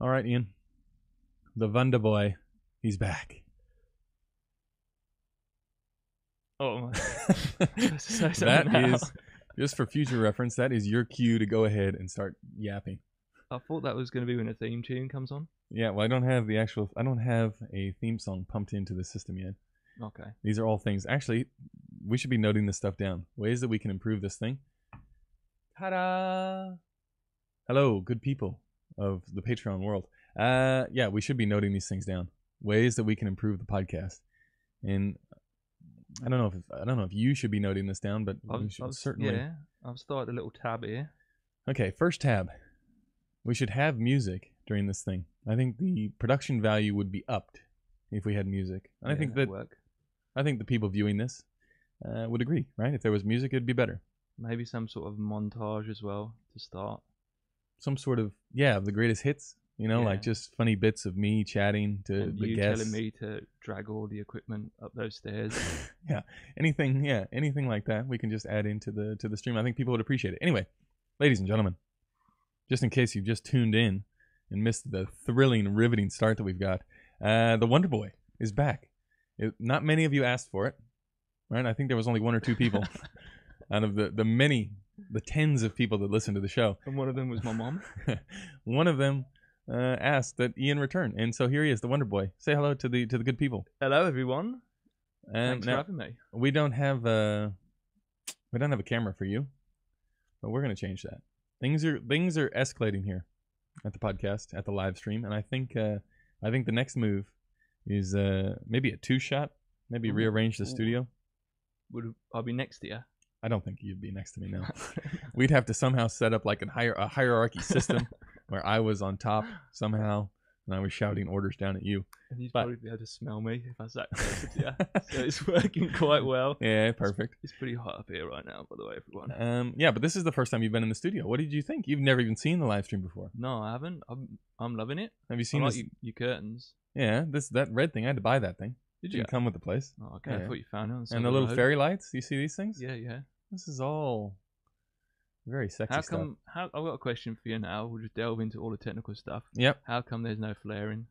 All right, Ian. The Vunda boy, he's back. Oh, That is, just for future reference, that is your cue to go ahead and start yapping. I thought that was going to be when a theme tune comes on. Yeah, well, I don't have a theme song pumped into the system yet. Okay. These are all things. Actually, we should be noting this stuff down. Ways that we can improve this thing. Ta-da! Hello, good people of the Patreon world. Yeah, we should be noting these things down. Ways that we can improve the podcast. And I don't know if you should be noting this down, but we should certainly. Yeah, I've started a little tab here. Okay, first tab. We should have music during this thing. I think the production value would be upped if we had music. And I think the people viewing this would agree, right? If there was music, it'd be better. Maybe some sort of montage as well to start. Some sort of the greatest hits. Like just funny bits of me chatting to and the you guests. telling me to drag all the equipment up those stairs. anything like that. We can just add into the stream. I think people would appreciate it. Anyway, ladies and gentlemen, just in case you've just tuned in and missed the thrilling, riveting start that we've got, the Wonder Boy is back. Not many of you asked for it, right? I think there was only one or two people out of the tens of people that listen to the show. And one of them was my mom. One of them asked that Ian return, and so here he is, the Wonder Boy. Say hello to the good people. Hello, everyone. Thanks for now, having me. We don't have a camera for you, but we're gonna change that. Things are escalating here at the podcast, at the live stream, and I think the next move is maybe a 2-shot, maybe rearrange the studio. Would I be next to you? I don't think you'd be next to me now. We'd have to somehow set up like a hierarchy system where I was on top somehow, and I was shouting orders down at you. And you'd probably be able to smell me if I sat closer to you. So it's working quite well. Yeah, perfect. It's pretty hot up here right now, by the way, everyone. Yeah, but this is the first time you've been in the studio. What did you think? You've never even seen the live stream before. No, I haven't. I'm loving it. Have you seen this? Your curtains. Yeah, that red thing. I had to buy that thing. Did you? It come with the place. Oh, okay. Yeah. I thought you found it on and the little fairy lights. You see these things? Yeah, yeah. This is all very sexy stuff. I've got a question for you now. We'll just delve into all the technical stuff. Yep. How come there's no flaring?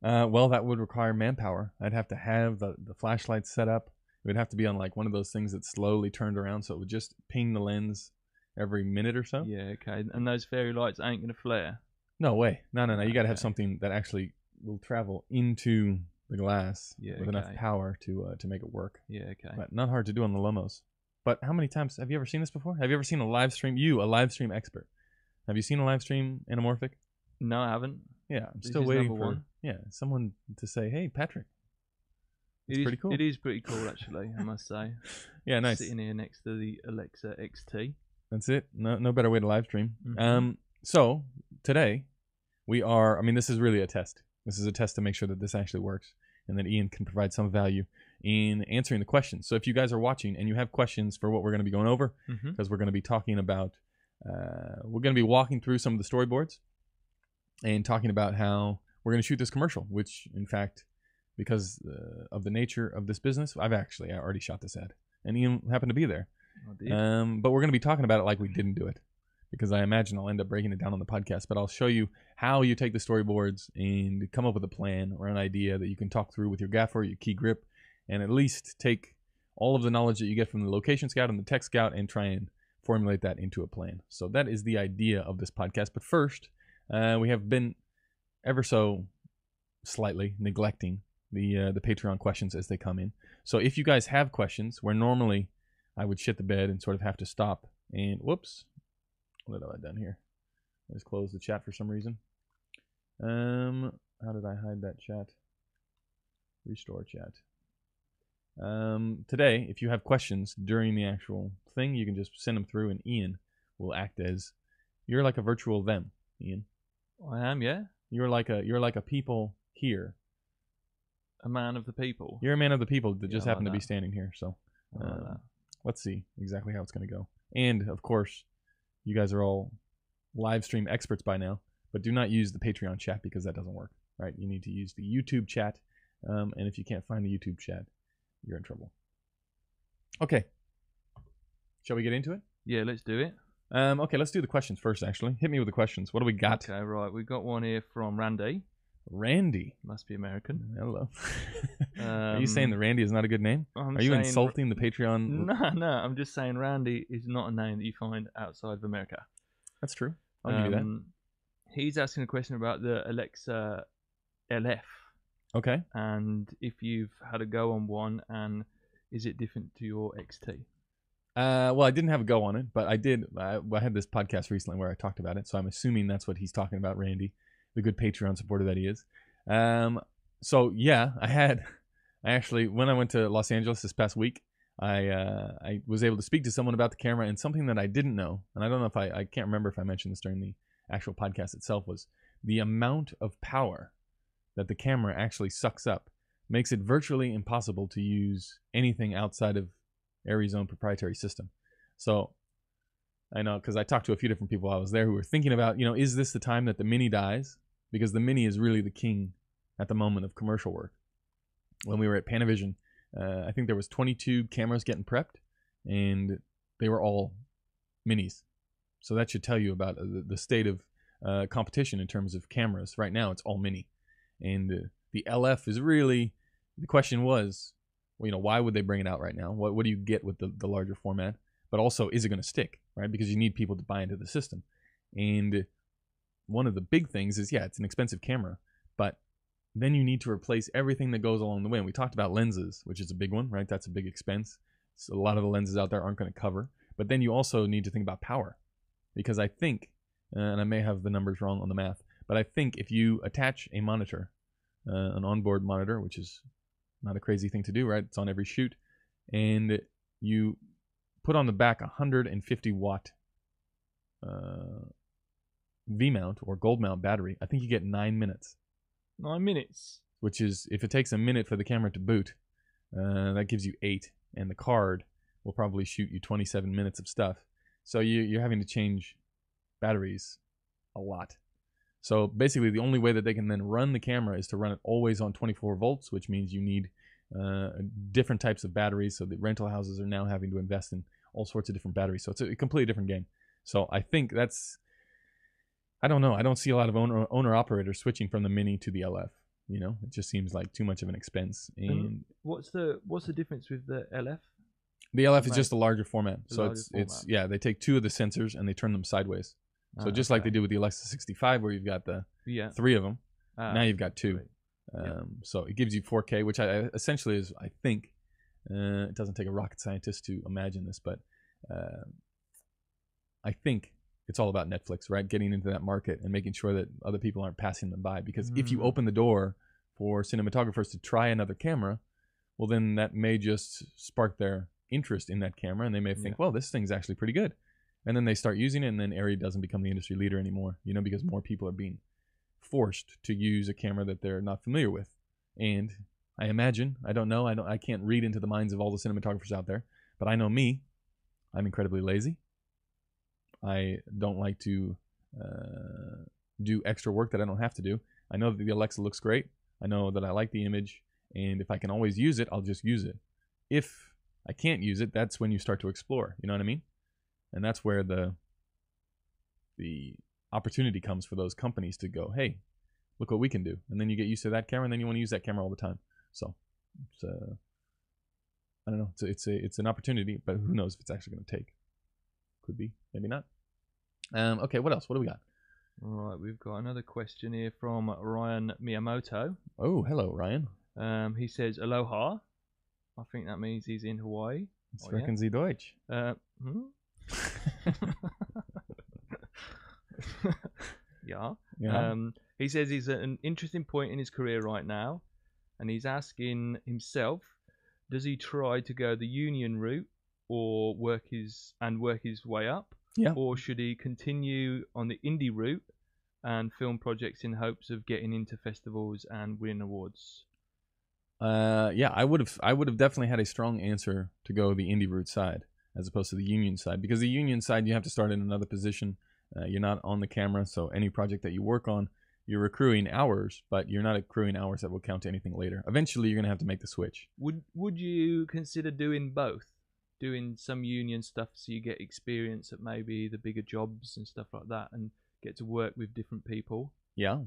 Well, that would require manpower. I'd have to have the flashlights set up. It would have to be on like one of those things that slowly turned around, so it would just ping the lens every minute or so. Yeah, okay. And those fairy lights ain't going to flare? No way. No. You got to have something that actually will travel into the glass with enough power to make it work. Yeah, okay. But not hard to do on the Lomos. But how many times have you ever seen this before? Have you ever seen a live stream? You, a live stream expert. Have you seen a live stream anamorphic? No, I haven't. Yeah, I'm still waiting for someone to say, "Hey, Patrick." It's pretty cool. It is pretty cool, actually, I must say. Yeah, nice. Sitting here next to the Alexa XT. That's it. No better way to live stream. Mm-hmm. So today we are. I mean, this is really a test. This is a test to make sure that this actually works and that Ian can provide some value in answering the questions. So if you guys are watching and you have questions for what we're going to be going over, because we're going to be talking about, we're going to be walking through some of the storyboards and talking about how we're going to shoot this commercial, which in fact, because of the nature of this business, I already shot this ad, and Ian happened to be there. But we're going to be talking about it like we didn't do it, because I imagine I'll end up breaking it down on the podcast. But I'll show you how you take the storyboards and come up with a plan or an idea that you can talk through with your gaffer, your key grip, and at least take all of the knowledge that you get from the location scout and the tech scout and try and formulate that into a plan. So that is the idea of this podcast. But first, we have been ever so slightly neglecting the Patreon questions as they come in. So if you guys have questions, where normally I would shit the bed and sort of have to stop and whoops, what have I done here? I just closed the chat for some reason. How did I hide that chat? Restore chat. Today, if you have questions during the actual thing, you can just send them through, and Ian will act as you're like a virtual them, Ian. I am, yeah. You're like a people here. A man of the people. You're a man of the people that just happen to be standing here. So let's see exactly how it's going to go. And of course, you guys are all live stream experts by now, but do not use the Patreon chat because that doesn't work, right? You need to use the YouTube chat. And if you can't find the YouTube chat, you're in trouble. Okay. Shall we get into it? Yeah, let's do it. Okay, let's do the questions first. Actually, hit me with the questions. What do we got? Okay, right. We got one here from Randy. Randy. Must be American. Hello. Are you saying that Randy is not a good name? Are you insulting the Patreon? No. I'm just saying Randy is not a name that you find outside of America. That's true. I'll give you that. He's asking a question about the Alexa LF. Okay. And if you've had a go on one, and is it different to your XT? Well, I didn't have a go on it, but I did. I had this podcast recently where I talked about it, so I'm assuming that's what he's talking about, Randy, the good Patreon supporter that he is. So yeah, I actually, when I went to Los Angeles this past week, I was able to speak to someone about the camera, and something that I didn't know, and I don't know if I can't remember if I mentioned this during the actual podcast itself, was the amount of power that the camera actually sucks up makes it virtually impossible to use anything outside of ARRI's own proprietary system. So I know, because I talked to a few different people while I was there who were thinking about, is this the time that the Mini dies? Because the Mini is really the king at the moment of commercial work. When we were at Panavision, I think there was 22 cameras getting prepped, and they were all Minis. So that should tell you about the state of competition in terms of cameras. Right now, it's all Mini. And the LF is really, the question was, why would they bring it out right now? What do you get with the larger format? But also, is it going to stick, right? Because you need people to buy into the system. And one of the big things is, it's an expensive camera, but then you need to replace everything that goes along the way. And we talked about lenses, which is a big one, right? That's a big expense. So a lot of the lenses out there aren't going to cover. But then you also need to think about power. Because I think, and I may have the numbers wrong on the math, but I think if you attach a monitor, an onboard monitor, which is not a crazy thing to do, right? It's on every shoot. And you put on the back 150 watt V-mount or gold mount battery. I think you get 9 minutes. 9 minutes? Which is, if it takes a minute for the camera to boot, that gives you 8. And the card will probably shoot you 27 minutes of stuff. So you're having to change batteries a lot. So basically, the only way that they can then run the camera is to run it always on 24 volts, which means you need different types of batteries. So the rental houses are now having to invest in all sorts of different batteries. So it's a completely different game. So I think that's, I don't know. I don't see a lot of owner-operators switching from the Mini to the LF. It just seems like too much of an expense. And what's the difference with the LF? The LF is just a larger format. So it's they take 2 of the sensors and they turn them sideways. So just like they did with the Alexa 65, where you've got the 3 of them, now you've got 2. So it gives you 4K, which essentially is, I think, it doesn't take a rocket scientist to imagine this, but I think it's all about Netflix, right? Getting into that market and making sure that other people aren't passing them by. Because if you open the door for cinematographers to try another camera, well, then that may just spark their interest in that camera, and they may think, well, this thing's actually pretty good. And then they start using it, and then ARRI doesn't become the industry leader anymore, because more people are being forced to use a camera that they're not familiar with. And I imagine, I don't know, I can't read into the minds of all the cinematographers out there, but I know me, I'm incredibly lazy. I don't like to do extra work that I don't have to do. I know that the Alexa looks great. I know that I like the image, and if I can always use it, I'll just use it. If I can't use it, that's when you start to explore. You know what I mean? And that's where the opportunity comes for those companies to go, hey, look what we can do. And then you get used to that camera, and then you want to use that camera all the time. So it's I don't know. It's an opportunity, but who knows if it's actually going to take. Could be, maybe not. Okay, what else? What do we got? All right, we've got another question here from Ryan Miyamoto. Oh, hello, Ryan. He says, aloha. I think that means he's in Hawaii. Sprechen Sie Deutsch? Yeah. He says he's at an interesting point in his career right now, and he's asking himself, does he try to go the union route or work his way up? Yeah. Or should he continue on the indie route and film projects in hopes of getting into festivals and winning awards? I would have definitely had a strong answer to go the indie route side as opposed to the union side, because the union side, you have to start in another position. You're not on the camera, so any project that you work on, you're accruing hours, but you're not accruing hours that will count to anything later. Eventually, you're going to have to make the switch. Would you consider doing both? doing some union stuff so you get experience at maybe the bigger jobs and stuff like that, and get to work with different people. Yeah.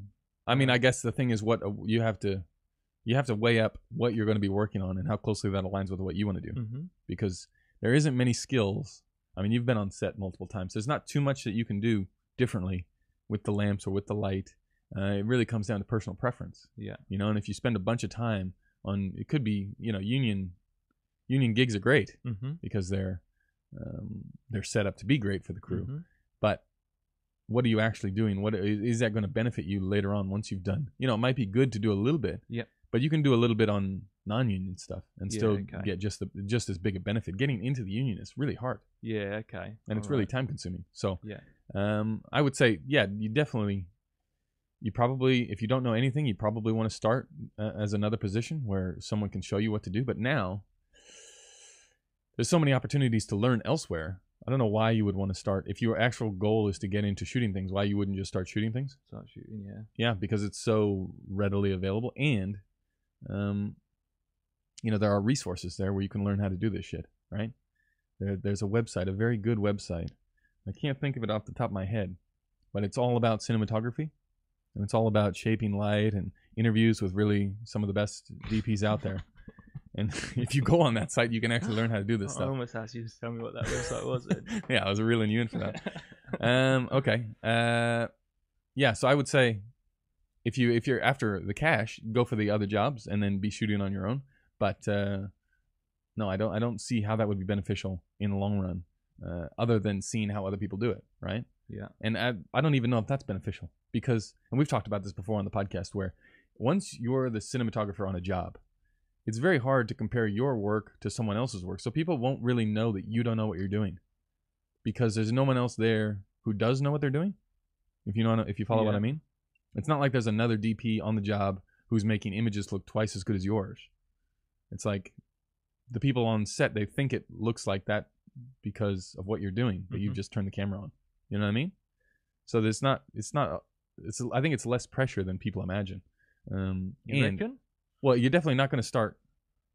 I mean, I guess the thing is what you have to weigh up what you're going to be working on and how closely that aligns with what you want to do. Mm-hmm. Because there isn't many skills. I mean, you've been on set multiple times. There's not too much that you can do differently with the lamps or with the light. It really comes down to personal preference. Yeah. You know, and if you spend a bunch of time on, it could be, you know, union gigs are great Mm-hmm. because they're set up to be great for the crew. Mm-hmm. But what are you actually doing? What is that going to benefit you later on once you've done? You know, it might be good to do a little bit. Yeah. But you can do a little bit on non-union stuff and still okay. get just as big a benefit. Getting into the union is really hard. Yeah, okay. And it's really time consuming. So yeah. I would say, yeah, you probably, if you don't know anything, you probably want to start as another position where someone can show you what to do. But now there's so many opportunities to learn elsewhere. I don't know why you would want to start. If your actual goal is to get into shooting things, why you wouldn't just start shooting things? Start shooting, yeah. Yeah, because it's so readily available. And, you know, there are resources there where you can learn how to do this shit, right? There's a website, a very good website. I can't think of it off the top of my head, but it's all about cinematography. And it's all about shaping light and interviews with really some of the best DPs out there. And if you go on that site, you can actually learn how to do this stuff. I almost asked you to tell me what that website was. Yeah, I was reeling you in for that. Okay. Yeah, so I would say if you're after the cash, go for the other jobs and then be shooting on your own. But no, I don't see how that would be beneficial in the long run, other than seeing how other people do it, right? Yeah. And I don't even know if that's beneficial because, and we've talked about this before on the podcast, where once you're the cinematographer on a job, it's very hard to compare your work to someone else's work. So people won't really know that you don't know what you're doing because there's no one else there who does know what they're doing. If you follow what I mean, it's not like there's another DP on the job who's making images look twice as good as yours. It's like the people on set, they think it looks like that because of what you're doing, but you've just turned the camera on. You know what I mean? So I think it's less pressure than people imagine. You reckon? Well, you're definitely not going to start.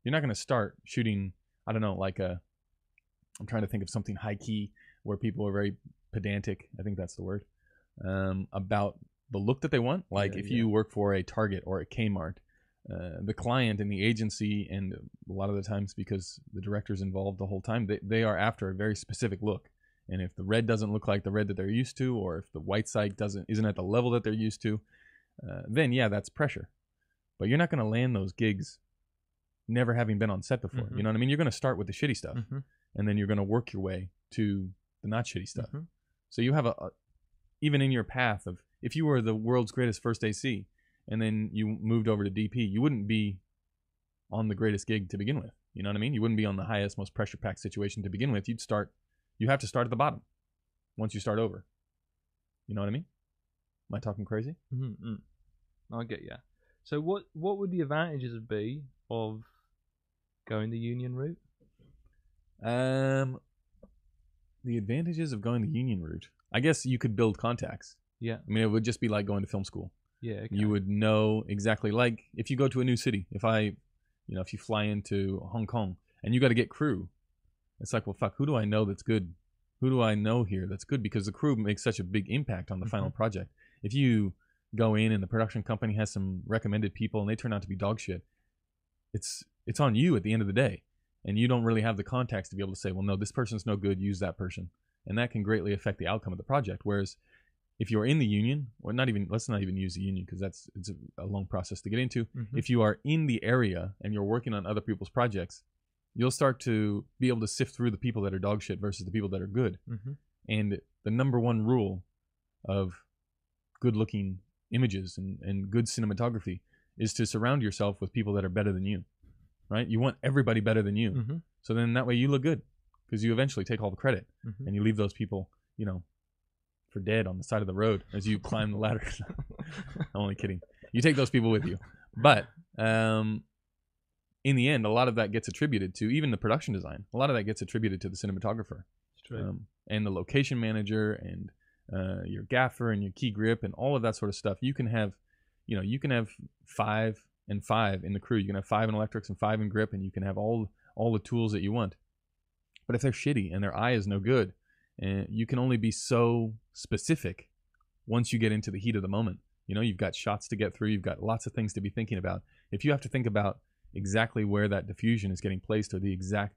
You're not going to start shooting. I don't know, I'm trying to think of something high key where people are very pedantic. I think that's the word. About the look that they want. Like if you work for a Target or a Kmart, the client and the agency, and a lot of the times because the director's involved the whole time, they are after a very specific look. And if the red doesn't look like the red that they're used to, or if the white side isn't at the level that they're used to, then yeah, that's pressure. But you're not going to land those gigs never having been on set before. You know what I mean? You're going to start with the shitty stuff, and then you're going to work your way to the not shitty stuff. So you have even in your path of, if you were the world's greatest first AC, and then you moved over to DP, you wouldn't be on the greatest gig to begin with. You know what I mean? You wouldn't be on the highest, most pressure-packed situation to begin with. You have to start at the bottom once you start over. You know what I mean? Am I talking crazy? I get you. So what would the advantages be of going the union route? The advantages of going the union route, I guess you could build contacts. Yeah. I mean, it would just be like going to film school. Yeah. Okay. You would know exactly, like if you go to a new city, if you fly into Hong Kong and you got to get crew, it's like, well, fuck, who do I know that's good? Who do I know here that's good? Because the crew makes such a big impact on the final project. If you go in and the production company has some recommended people and they turn out to be dog shit, it's on you at the end of the day. And you don't really have the contacts to be able to say, well, no, this person's no good, use that person. And that can greatly affect the outcome of the project. Whereas if you're in the union, or let's not even use the union because it's a long process to get into. If you are in the area and you're working on other people's projects, you'll start to be able to sift through the people that are dog shit versus the people that are good. And the number one rule of good looking images and good cinematography is to surround yourself with people that are better than you, right? You want everybody better than you. So then that way you look good because you eventually take all the credit and you leave those people, for dead on the side of the road as you climb the ladder. I'm only kidding. You take those people with you. But in the end, a lot of that gets attributed to even the production design. A lot of that gets attributed to the cinematographer. It's true. And the location manager and your gaffer and your key grip and all of that sort of stuff. You can have 5 and 5 in the crew. You can have 5 in electrics and 5 in grip, and you can have all the tools that you want. But if they're shitty and their eye is no good, you can only be so specific once you get into the heat of the moment. You know, you've got shots to get through. You've got lots of things to be thinking about. If you have to think about exactly where that diffusion is getting placed or the exact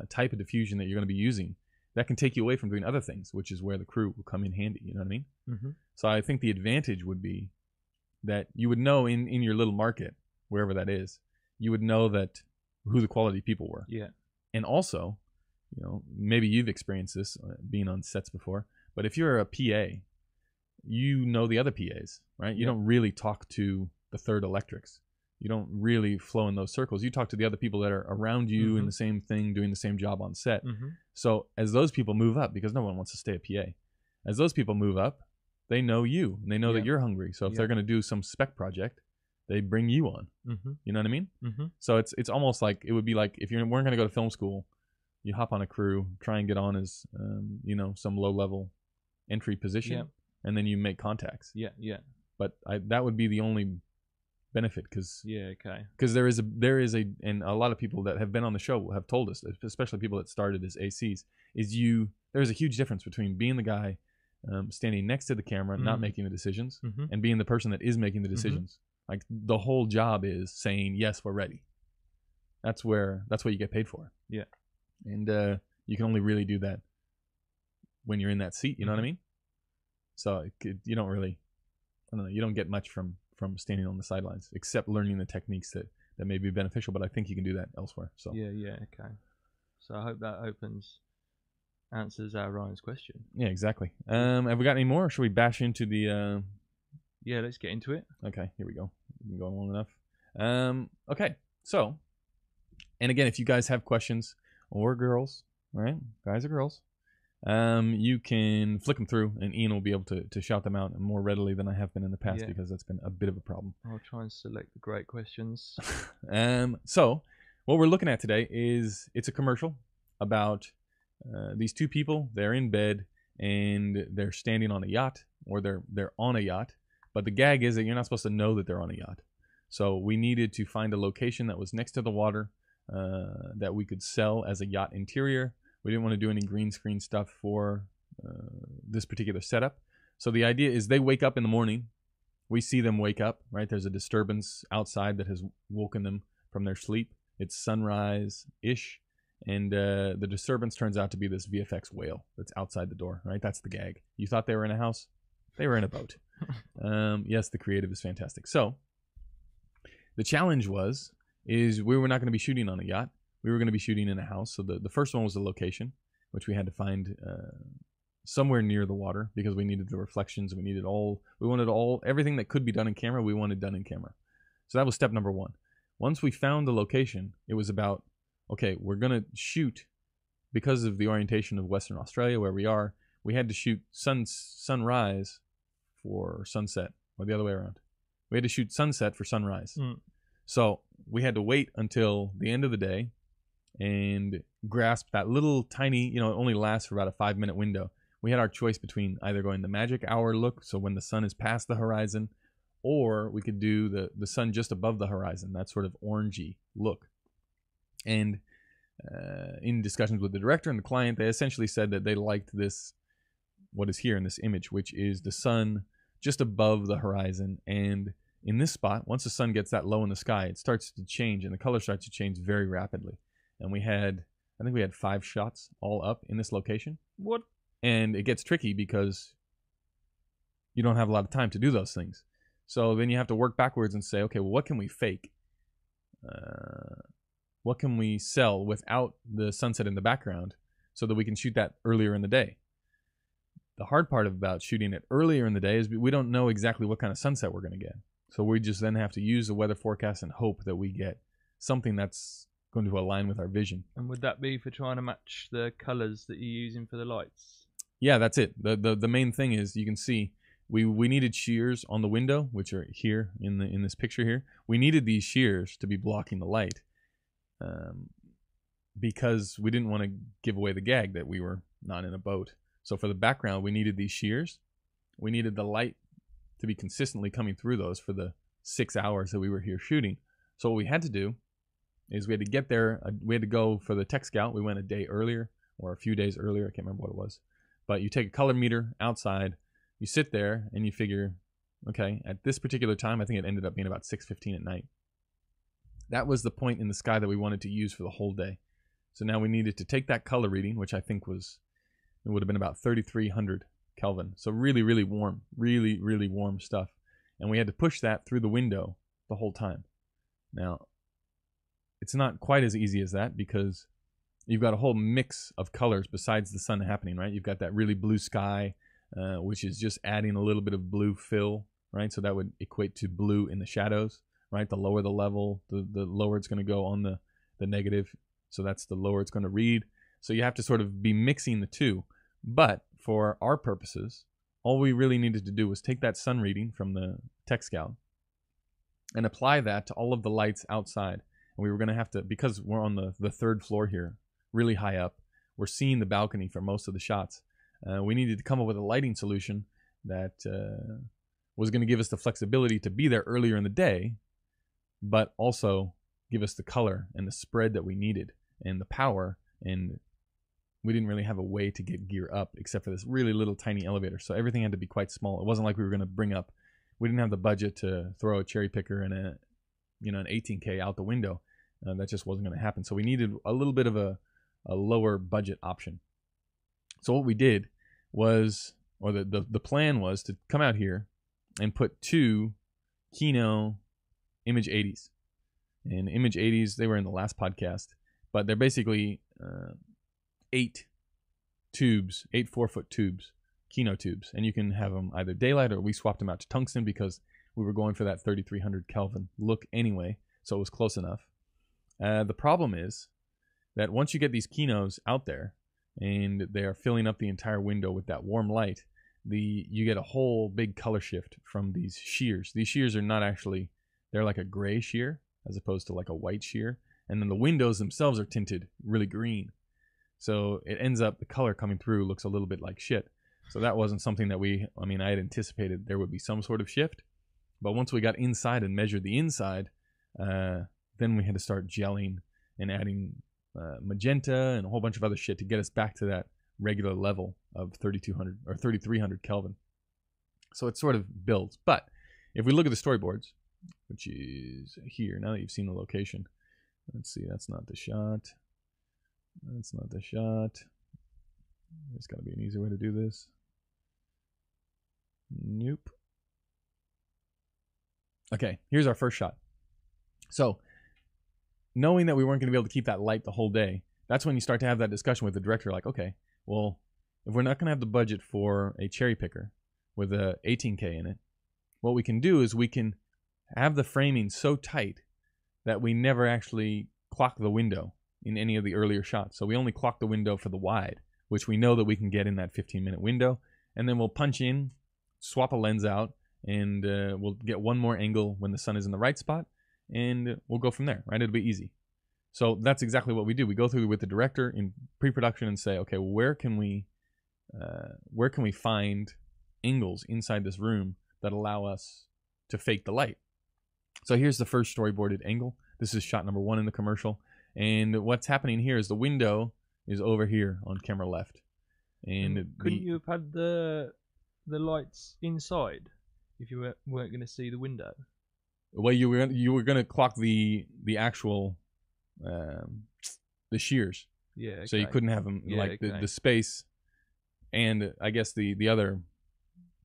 type of diffusion that you're going to be using, that can take you away from doing other things, which is where the crew will come in handy. You know what I mean? Mm-hmm. So I think the advantage would be that you would know in your little market, wherever that is, you would know that who the quality people were. Yeah. And also, you know, maybe you've experienced this being on sets before, but if you're a PA, you know the other PAs, right? You don't really talk to the third electrics. You don't really flow in those circles. You talk to the other people that are around you in the same thing, doing the same job on set. So as those people move up, because no one wants to stay a PA, as those people move up, they know you and they know that you're hungry. So if they're going to do some spec project, they bring you on. You know what I mean? So it's almost like, it would be like if you weren't going to go to film school, you hop on a crew, try and get on as, you know, some low level entry position, and then you make contacts. But that would be the only benefit, because there is a and a lot of people that have been on the show have told us, especially people that started as ACs, there's a huge difference between being the guy standing next to the camera, not making the decisions, and being the person that is making the decisions. Like, the whole job is saying, yes, we're ready. That's what you get paid for. And you can only really do that when you're in that seat. You know what I mean? So you don't really, I don't know, you don't get much from standing on the sidelines, except learning the techniques that may be beneficial. But I think you can do that elsewhere. So okay. So I hope that answers Ryan's question. Yeah, exactly. Have we got any more, or should we bash into the? Yeah, let's get into it. Okay, here we go. We've been going long enough. Okay, so, and again, if you guys have questions, or girls, right? Guys or girls, you can flick them through, and Ian will be able to shout them out more readily than I have been in the past, because that's been a bit of a problem. I'll try and select the great questions. So, what we're looking at today is, it's a commercial about these two people. They're in bed, and they're standing on a yacht, or they're on a yacht. But the gag is that you're not supposed to know that they're on a yacht. So we needed to find a location that was next to the water that we could sell as a yacht interior. We didn't want to do any green screen stuff for this particular setup. So the idea is they wake up in the morning. We see them wake up, right? There's a disturbance outside that has woken them from their sleep. It's sunrise-ish. And the disturbance turns out to be this VFX whale that's outside the door, right? That's the gag. You thought they were in a house? They were in a boat. Yes, the creative is fantastic. So the challenge is we were not going to be shooting on a yacht. We were going to be shooting in a house. So the first one was the location, which we had to find somewhere near the water, because we needed the reflections. We wanted everything that could be done in camera. We wanted done in camera. So that was step number one. Once we found the location, it was about, okay, we're going to shoot, because of the orientation of Western Australia where we are, we had to shoot sunrise for sunset, or the other way around. We had to shoot sunset for sunrise. So we had to wait until the end of the day and grasp that little tiny, it only lasts for about a 5-minute window. We had our choice between either going the magic hour look, so when the sun is past the horizon, or we could do the sun just above the horizon, that sort of orangey look. And in discussions with the director and the client, they essentially said that they liked this, what is here in this image, which is the sun just above the horizon. And in this spot, once the sun gets that low in the sky, it starts to change, and the color starts to change very rapidly. And I think we had 5 shots all up in this location. What? And it gets tricky because you don't have a lot of time to do those things. So then you have to work backwards and say, okay, well, what can we fake? What can we sell without the sunset in the background so that we can shoot that earlier in the day? The hard part about shooting it earlier in the day is we don't know exactly what kind of sunset we're going to get. So we just then have to use the weather forecast and hope that we get something that's going to align with our vision. And would that be for trying to match the colors that you're using for the lights? Yeah, that's it. The main thing is, you can see we needed shears on the window, which are here in this picture here. We needed these shears to be blocking the light, because we didn't want to give away the gag that we were not in a boat. So for the background, we needed these shears. We needed the light to be consistently coming through those for the 6 hours that we were here shooting. So what we had to do is we had to get there. We had to go for the Tech Scout. We went a day earlier. or a few days earlier. I can't remember what it was. But you take a color meter outside, you sit there, and you figure, okay, at this particular time, I think it ended up being about 6:15 at night. That was the point in the sky that we wanted to use for the whole day. So now we needed to take that color reading, which I think was, it would have been about 3,300 Kelvin. So really, really warm, really, really warm stuff. And we had to push that through the window the whole time. Now, it's not quite as easy as that because you've got a whole mix of colors besides the sun happening, right? You've got that really blue sky, which is just adding a little bit of blue fill, right? So that would equate to blue in the shadows, right? The lower the level, the lower it's going to go on the negative. So that's the lower it's going to read. So you have to sort of be mixing the two. But for our purposes, all we really needed to do was take that sun reading from the Tech Scout and apply that to all of the lights outside. And we were going to have to, because we're on the third floor here, really high up, we're seeing the balcony for most of the shots. We needed to come up with a lighting solution that was going to give us the flexibility to be there earlier in the day, but also give us the color and the spread that we needed and the power. And we didn't really have a way to get gear up except for this really little tiny elevator. So everything had to be quite small. It wasn't like we were going to bring up, we didn't have the budget to throw a cherry picker and an 18K out the window. That just wasn't going to happen. So we needed a little bit of a lower budget option. So what we did was, or the plan was to come out here and put 2 Kino Image 80s. And Image 80s, they were in the last podcast, but they're basically 8 tubes, 8 4-foot tubes, Kino tubes. And you can have them either daylight, or we swapped them out to tungsten because we were going for that 3,300 Kelvin look anyway, so it was close enough. The problem is that once you get these Kinos out there and they are filling up the entire window with that warm light, you get a whole big color shift from these shears. These shears are not actually, they're like a gray shear as opposed to like a white shear. And then the windows themselves are tinted really green. So it ends up, the color coming through looks a little bit like shit. So that wasn't something that I had anticipated there would be some sort of shift. But once we got inside and measured the inside, then we had to start gelling and adding magenta and a whole bunch of other shit to get us back to that regular level of 3,200 or 3,300 Kelvin. So it sort of builds. But if we look at the storyboards, which is here, now that you've seen the location, let's see, that's not the shot. That's not the shot. There's got to be an easier way to do this. Nope. Okay, here's our first shot. So, knowing that we weren't going to be able to keep that light the whole day, that's when you start to have that discussion with the director, like, okay, well, if we're not going to have the budget for a cherry picker with a 18K in it, what we can do is we can have the framing so tight that we never actually clock the window in any of the earlier shots. So we only clock the window for the wide, which we know that we can get in that 15-minute window, and then we'll punch in, swap a lens out, and we'll get one more angle when the sun is in the right spot, and we'll go from there, right? It'll be easy. So that's exactly what we do. We go through with the director in pre-production and say, okay, where can we find angles inside this room that allow us to fake the light? So here's the first storyboarded angle. This is shot number 1 in the commercial. And what's happening here is the window is over here on camera left. And couldn't you have had the lights inside if you weren't going to see the window? Well, you were going to clock the actual the shears. Yeah. Okay. So you couldn't have them the space. And I guess the other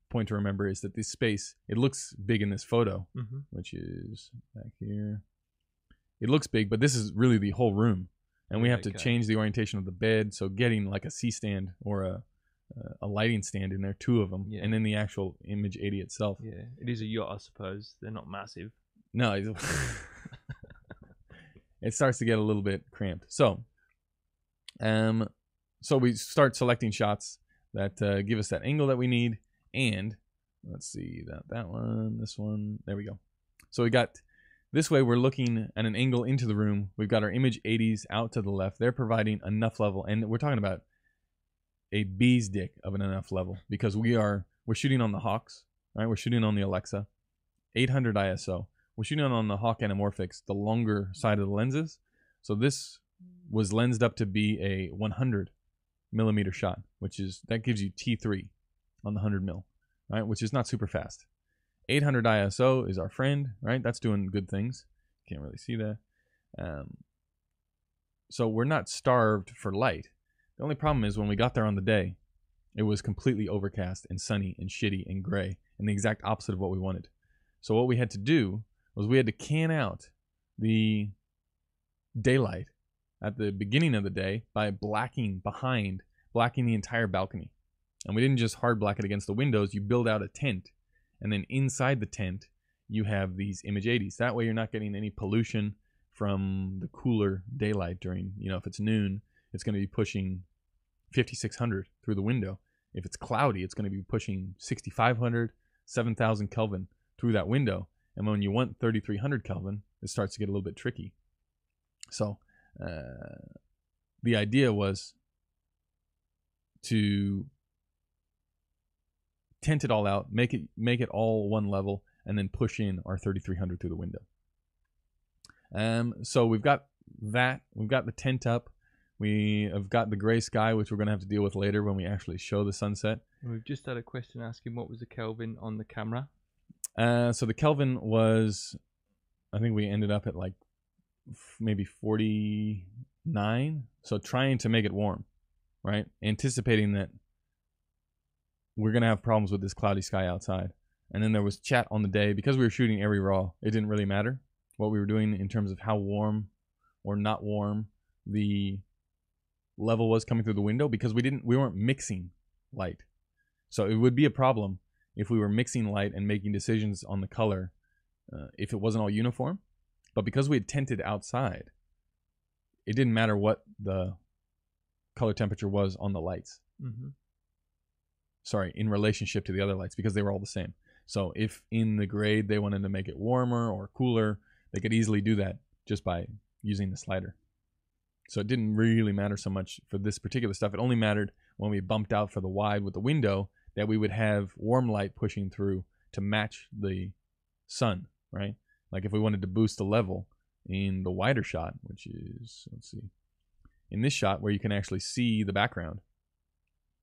point to remember is that this space, it looks big in this photo, which is back here. It looks big, but this is really the whole room. And we have to change the orientation of the bed. So getting like a C-stand or a lighting stand in there, 2 of them, and then the actual Image 80 itself. Yeah, it is a yacht, I suppose. They're not massive. No, it starts to get a little bit cramped. So, so we start selecting shots that give us that angle that we need. And let's see, that one, this one, there we go. So we got, this way we're looking at an angle into the room. We've got our Image 80s out to the left. They're providing enough level, and we're talking about a bee's dick of an enough level because we're shooting on the Hawks, right? We're shooting on the Alexa, 800 ISO. We're shooting on the Hawk Anamorphics, the longer side of the lenses. So this was lensed up to be a 100 millimeter shot, that gives you T3 on the 100 mil, right? Which is not super fast. 800 ISO is our friend, right? That's doing good things. Can't really see that. So we're not starved for light. The only problem is when we got there on the day, it was completely overcast and sunny and shitty and gray and the exact opposite of what we wanted. So what we had to do was we had to can out the daylight at the beginning of the day by blacking the entire balcony. And we didn't just hard black it against the windows. You build out a tent, and then inside the tent you have these Image 80s. That way you're not getting any pollution from the cooler daylight during, if it's noon, it's going to be pushing 5600 through the window. If it's cloudy, it's going to be pushing 6500, 7000 Kelvin through that window. And when you want 3300 Kelvin, it starts to get a little bit tricky. So the idea was to tent it all out, make it all one level, and then push in our 3300 through the window. So we've got that. We've got the tent up. We have got the gray sky, which we're going to have to deal with later when we actually show the sunset. We've just had a question asking what was the Kelvin on the camera. So the Kelvin was, I think we ended up at like maybe 49. So trying to make it warm, right? Anticipating that we're going to have problems with this cloudy sky outside. And then there was chat on the day. Because we were shooting ARRI RAW, it didn't really matter what we were doing in terms of how warm or not warm the level was coming through the window, because we weren't mixing light. So it would be a problem if we were mixing light and making decisions on the color if it wasn't all uniform. But because we had tented outside, it didn't matter what the color temperature was on the lights. Mm-hmm. Sorry, in relationship to the other lights, because they were all the same. So if in the grade they wanted to make it warmer or cooler, they could easily do that just by using the slider. So it didn't really matter so much for this particular stuff. It only mattered when we bumped out for the wide with the window that we would have warm light pushing through to match the sun, right? Like if we wanted to boost the level in the wider shot, which is, let's see, in this shot where you can actually see the background.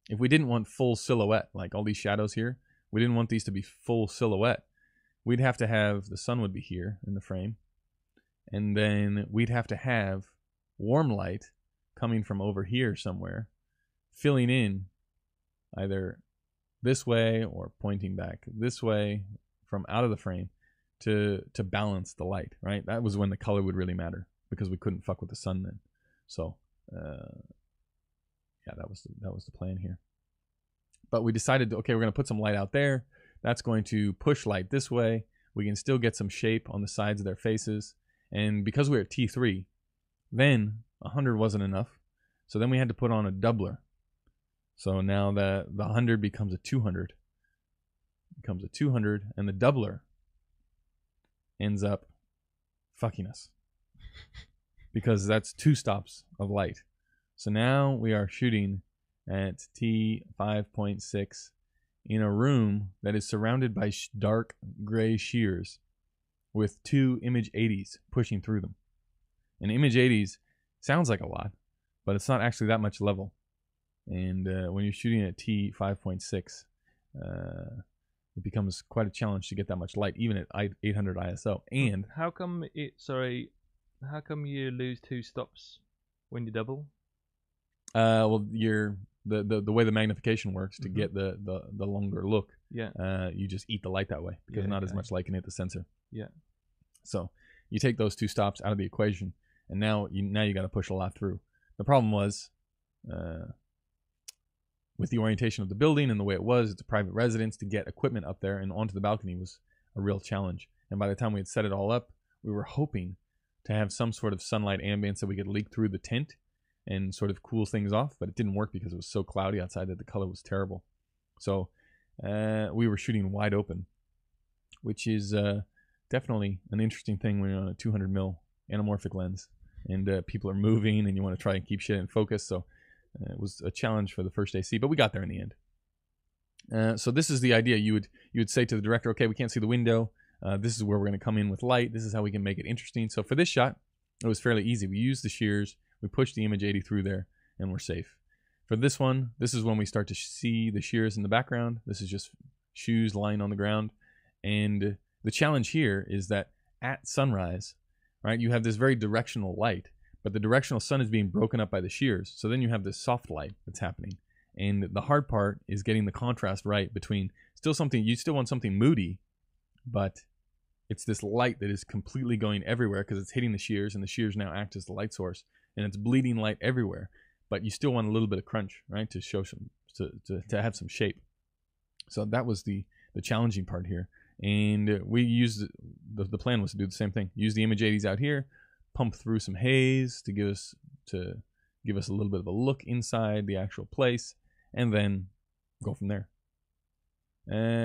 If we didn't want full silhouette, like all these shadows here, we didn't want these to be full silhouette. We'd have to have, the sun would be here in the frame. And then we'd have to have warm light coming from over here somewhere, filling in either this way or pointing back this way from out of the frame to balance the light, right? That was when the color would really matter, because we couldn't fuck with the sun then. So yeah, that was the plan here. But we decided, okay, we're going to put some light out there. That's going to push light this way. We can still get some shape on the sides of their faces. And because we were at T3, then 100 wasn't enough. So then we had to put on a doubler. So now the 100 becomes a 200. Becomes a 200, and the doubler ends up fucking us. Because that's 2 stops of light. So now we are shooting at T5.6 in a room that is surrounded by dark gray shears with 2 Image 80s pushing through them. And Image 80s sounds like a lot, but it's not actually that much level. And when you're shooting at T5.6, it becomes quite a challenge to get that much light, even at 800 ISO. And how come you lose 2 stops when you double? Well, the way the magnification works to get the longer look. Yeah. You just eat the light that way, because not as much light can hit the sensor. Yeah. So you take those 2 stops out of the equation, and now you got to push a lot through. The problem was, with the orientation of the building and the way it was, it's a private residence. To get equipment up there and onto the balcony was a real challenge. And by the time we had set it all up, we were hoping to have some sort of sunlight ambience that we could leak through the tent and sort of cool things off, but it didn't work because it was so cloudy outside that the color was terrible. So we were shooting wide open, which is definitely an interesting thing when you're on a 200mm anamorphic lens and people are moving and you want to try and keep shit in focus. So it was a challenge for the first AC, but we got there in the end. So this is the idea. You would say to the director, okay, we can't see the window. This is where we're going to come in with light. This is how we can make it interesting. So for this shot, it was fairly easy. We used the shears. We pushed the Image 80 through there, and we're safe. For this one, this is when we start to see the shears in the background. This is just shoes lying on the ground. And the challenge here is that at sunrise, right, you have this very directional light, but the directional sun is being broken up by the shears. So then you have this soft light that's happening. And the hard part is getting the contrast right between you still want something moody, but it's this light that is completely going everywhere because it's hitting the shears, and the shears now act as the light source, and it's bleeding light everywhere. But you still want a little bit of crunch, right, to show some, to have some shape. So that was the challenging part here. And we used, the plan was to do the same thing. Use the Image 80s out here, pump through some haze to give us a little bit of a look inside the actual place, and then go from there.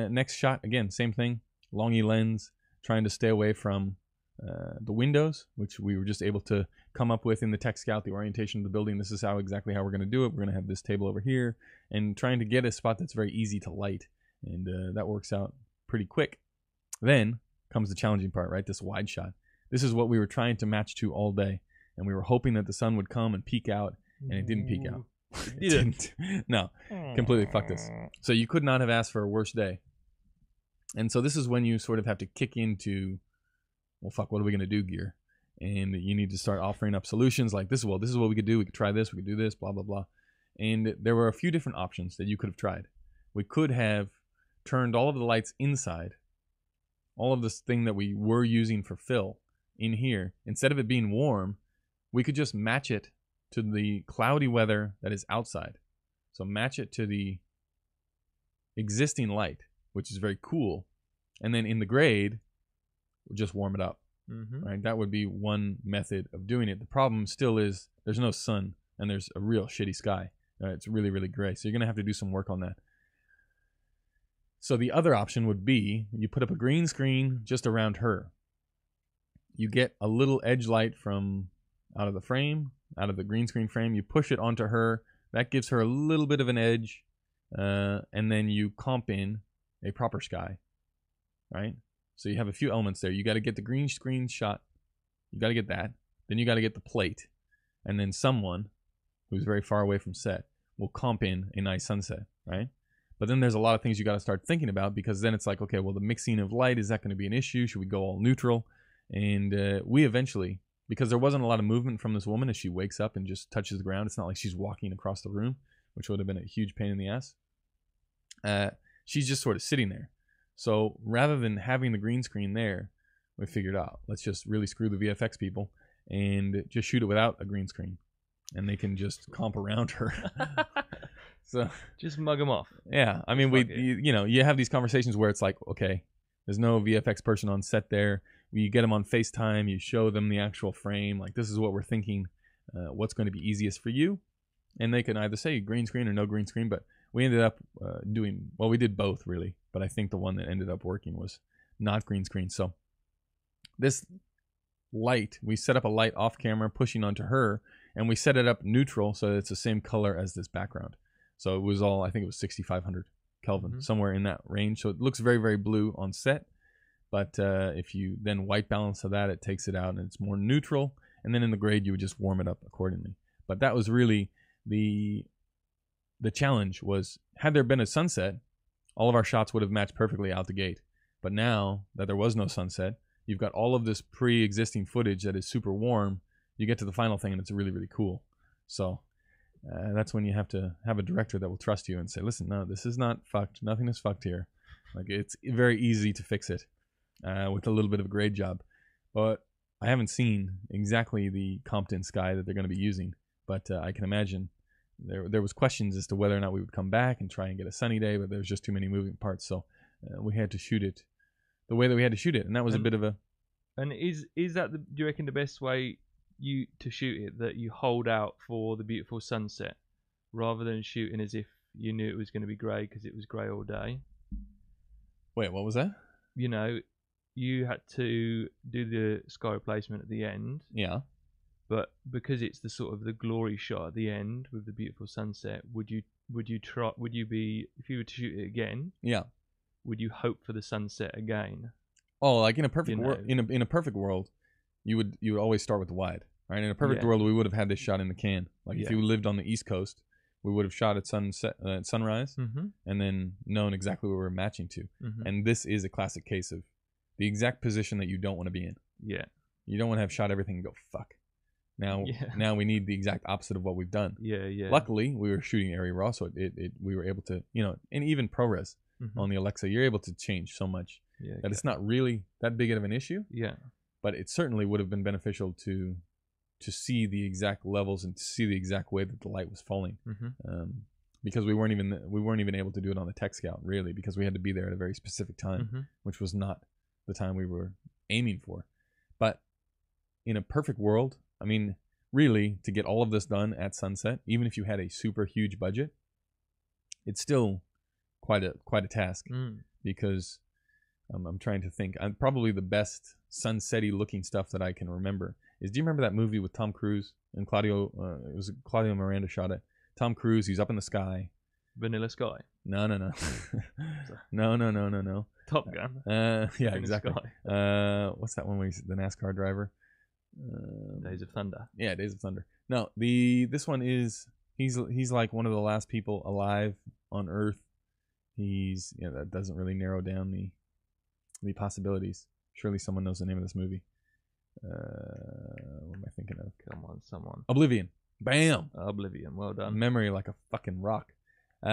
Next shot, again, same thing. Longy lens, trying to stay away from the windows, which we were just able to come up with in the Tech Scout, the orientation of the building. This is exactly how we're going to do it. We're going to have this table over here, and trying to get a spot that's very easy to light, and that works out pretty quick. Then comes the challenging part, right? This wide shot. This is what we were trying to match to all day, and we were hoping that the sun would come and peek out, and it didn't peek out. It didn't. No, completely fucked us. So you could not have asked for a worse day. And so this is when you sort of have to kick into, well, fuck, what are we going to do gear? And you need to start offering up solutions like this is what we could do. We could try this. We could do this, blah, blah, blah. And there were a few different options that you could have tried. We could have turned all of the lights inside, all of this thing that we were using for fill in here. Instead of it being warm, we could just match it to the cloudy weather that is outside. So match it to the existing light, which is very cool. And then in the grade, we'll just warm it up. Right? That would be one method of doing it. The problem still is there's no sun and there's a real shitty sky. It's really, really gray. So you're going to have to do some work on that. So the other option would be you put up a green screen just around her. You get a little edge light from out of the frame, out of the green screen frame. You push it onto her. That gives her a little bit of an edge. And then you comp in a proper sky, right? So you have a few elements there. You got to get the green screen shot. You got to get that. Then you got to get the plate. And then someone who's very far away from set will comp in a nice sunset, right? But then there's a lot of things you got to start thinking about, because then it's like, okay, well, the mixing of light, is that going to be an issue? Should we go all neutral? And we eventually, because there wasn't a lot of movement from this woman as she wakes up and just touches the ground. It's not like she's walking across the room, which would have been a huge pain in the ass. She's just sort of sitting there. So rather than having the green screen there, we figured out, let's just really screw the VFX people and just shoot it without a green screen, and they can just comp around her. So just mug them off. Yeah, I mean, you have these conversations where it's like, okay, there's no VFX person on set there. You get them on FaceTime, you show them the actual frame, like, this is what we're thinking, what's going to be easiest for you, and they can either say green screen or no green screen. But we ended up we did both really, but I think the one that ended up working was not green screen. So this light, we set up a light off camera pushing onto her, and we set it up neutral so that it's the same color as this background. So it was all, I think it was 6,500 Kelvin, somewhere in that range. So it looks very, very blue on set. But if you then white balance to that, it takes it out and it's more neutral. And then in the grade, you would just warm it up accordingly. But that was really the challenge was, had there been a sunset, all of our shots would have matched perfectly out the gate. But now that there was no sunset, you've got all of this pre-existing footage that is super warm. You get to the final thing and it's really, really cool. So that's when you have to have a director that will trust you and say, listen, no, this is not fucked. Nothing is fucked here. Like, it's very easy to fix it with a little bit of a grade job. But I haven't seen exactly the Compton sky that they're going to be using. But I can imagine there was questions as to whether or not we would come back and try and get a sunny day, but there's just too many moving parts. So we had to shoot it the way that we had to shoot it. And that was a bit of a... And is that, do you reckon, the best way to shoot it, that you hold out for the beautiful sunset rather than shooting as if you knew it was going to be grey because it was grey all day? Wait, what was that? You know, you had to do the sky replacement at the end. Yeah. But because it's the sort of the glory shot at the end with the beautiful sunset, would you be, if you were to shoot it again? Yeah. Would you hope for the sunset again? Oh, like in a perfect world, in a perfect world, you would always start with the wide, right? In a perfect world, we would have had this shot in the can. Like if you lived on the East Coast, we would have shot at sunrise, Mm-hmm. and then known exactly what we were matching to. Mm-hmm. And this is a classic case of the exact position that you don't want to be in. Yeah. You don't want to have shot everything and go, fuck. Now, Yeah. now we need the exact opposite of what we've done. Yeah. Yeah. Luckily, we were shooting Arri Raw, so we were able to, and even ProRes Mhm. on the Alexa, you're able to change so much Yeah. that it's not really that big of an issue. Yeah. But it certainly would have been beneficial to see the exact levels and to see the exact way that the light was falling, Mm-hmm. because we weren't even able to do it on the Tech Scout, really, because we had to be there at a very specific time, Mm-hmm. which was not the time we were aiming for. But in a perfect world, I mean, really, to get all of this done at sunset, even if you had a super huge budget, it's still quite a task, because I'm trying to think. Probably the best sunset-y looking stuff that I can remember is, do you remember that movie with Tom Cruise and Claudio? It was Claudio Miranda shot it. Tom Cruise, he's up in the sky. Vanilla Sky. No. no. Top Gun. Yeah, Vanilla exactly. Sky. What's that one where he's the NASCAR driver? Days of Thunder. Yeah, Days of Thunder. No, this one is he's like one of the last people alive on Earth. He's that doesn't really narrow down the possibilities. Surely someone knows the name of this movie. What am I thinking of? Come on, someone. Oblivion. Bam. Oblivion. Well done. Memory like a fucking rock. In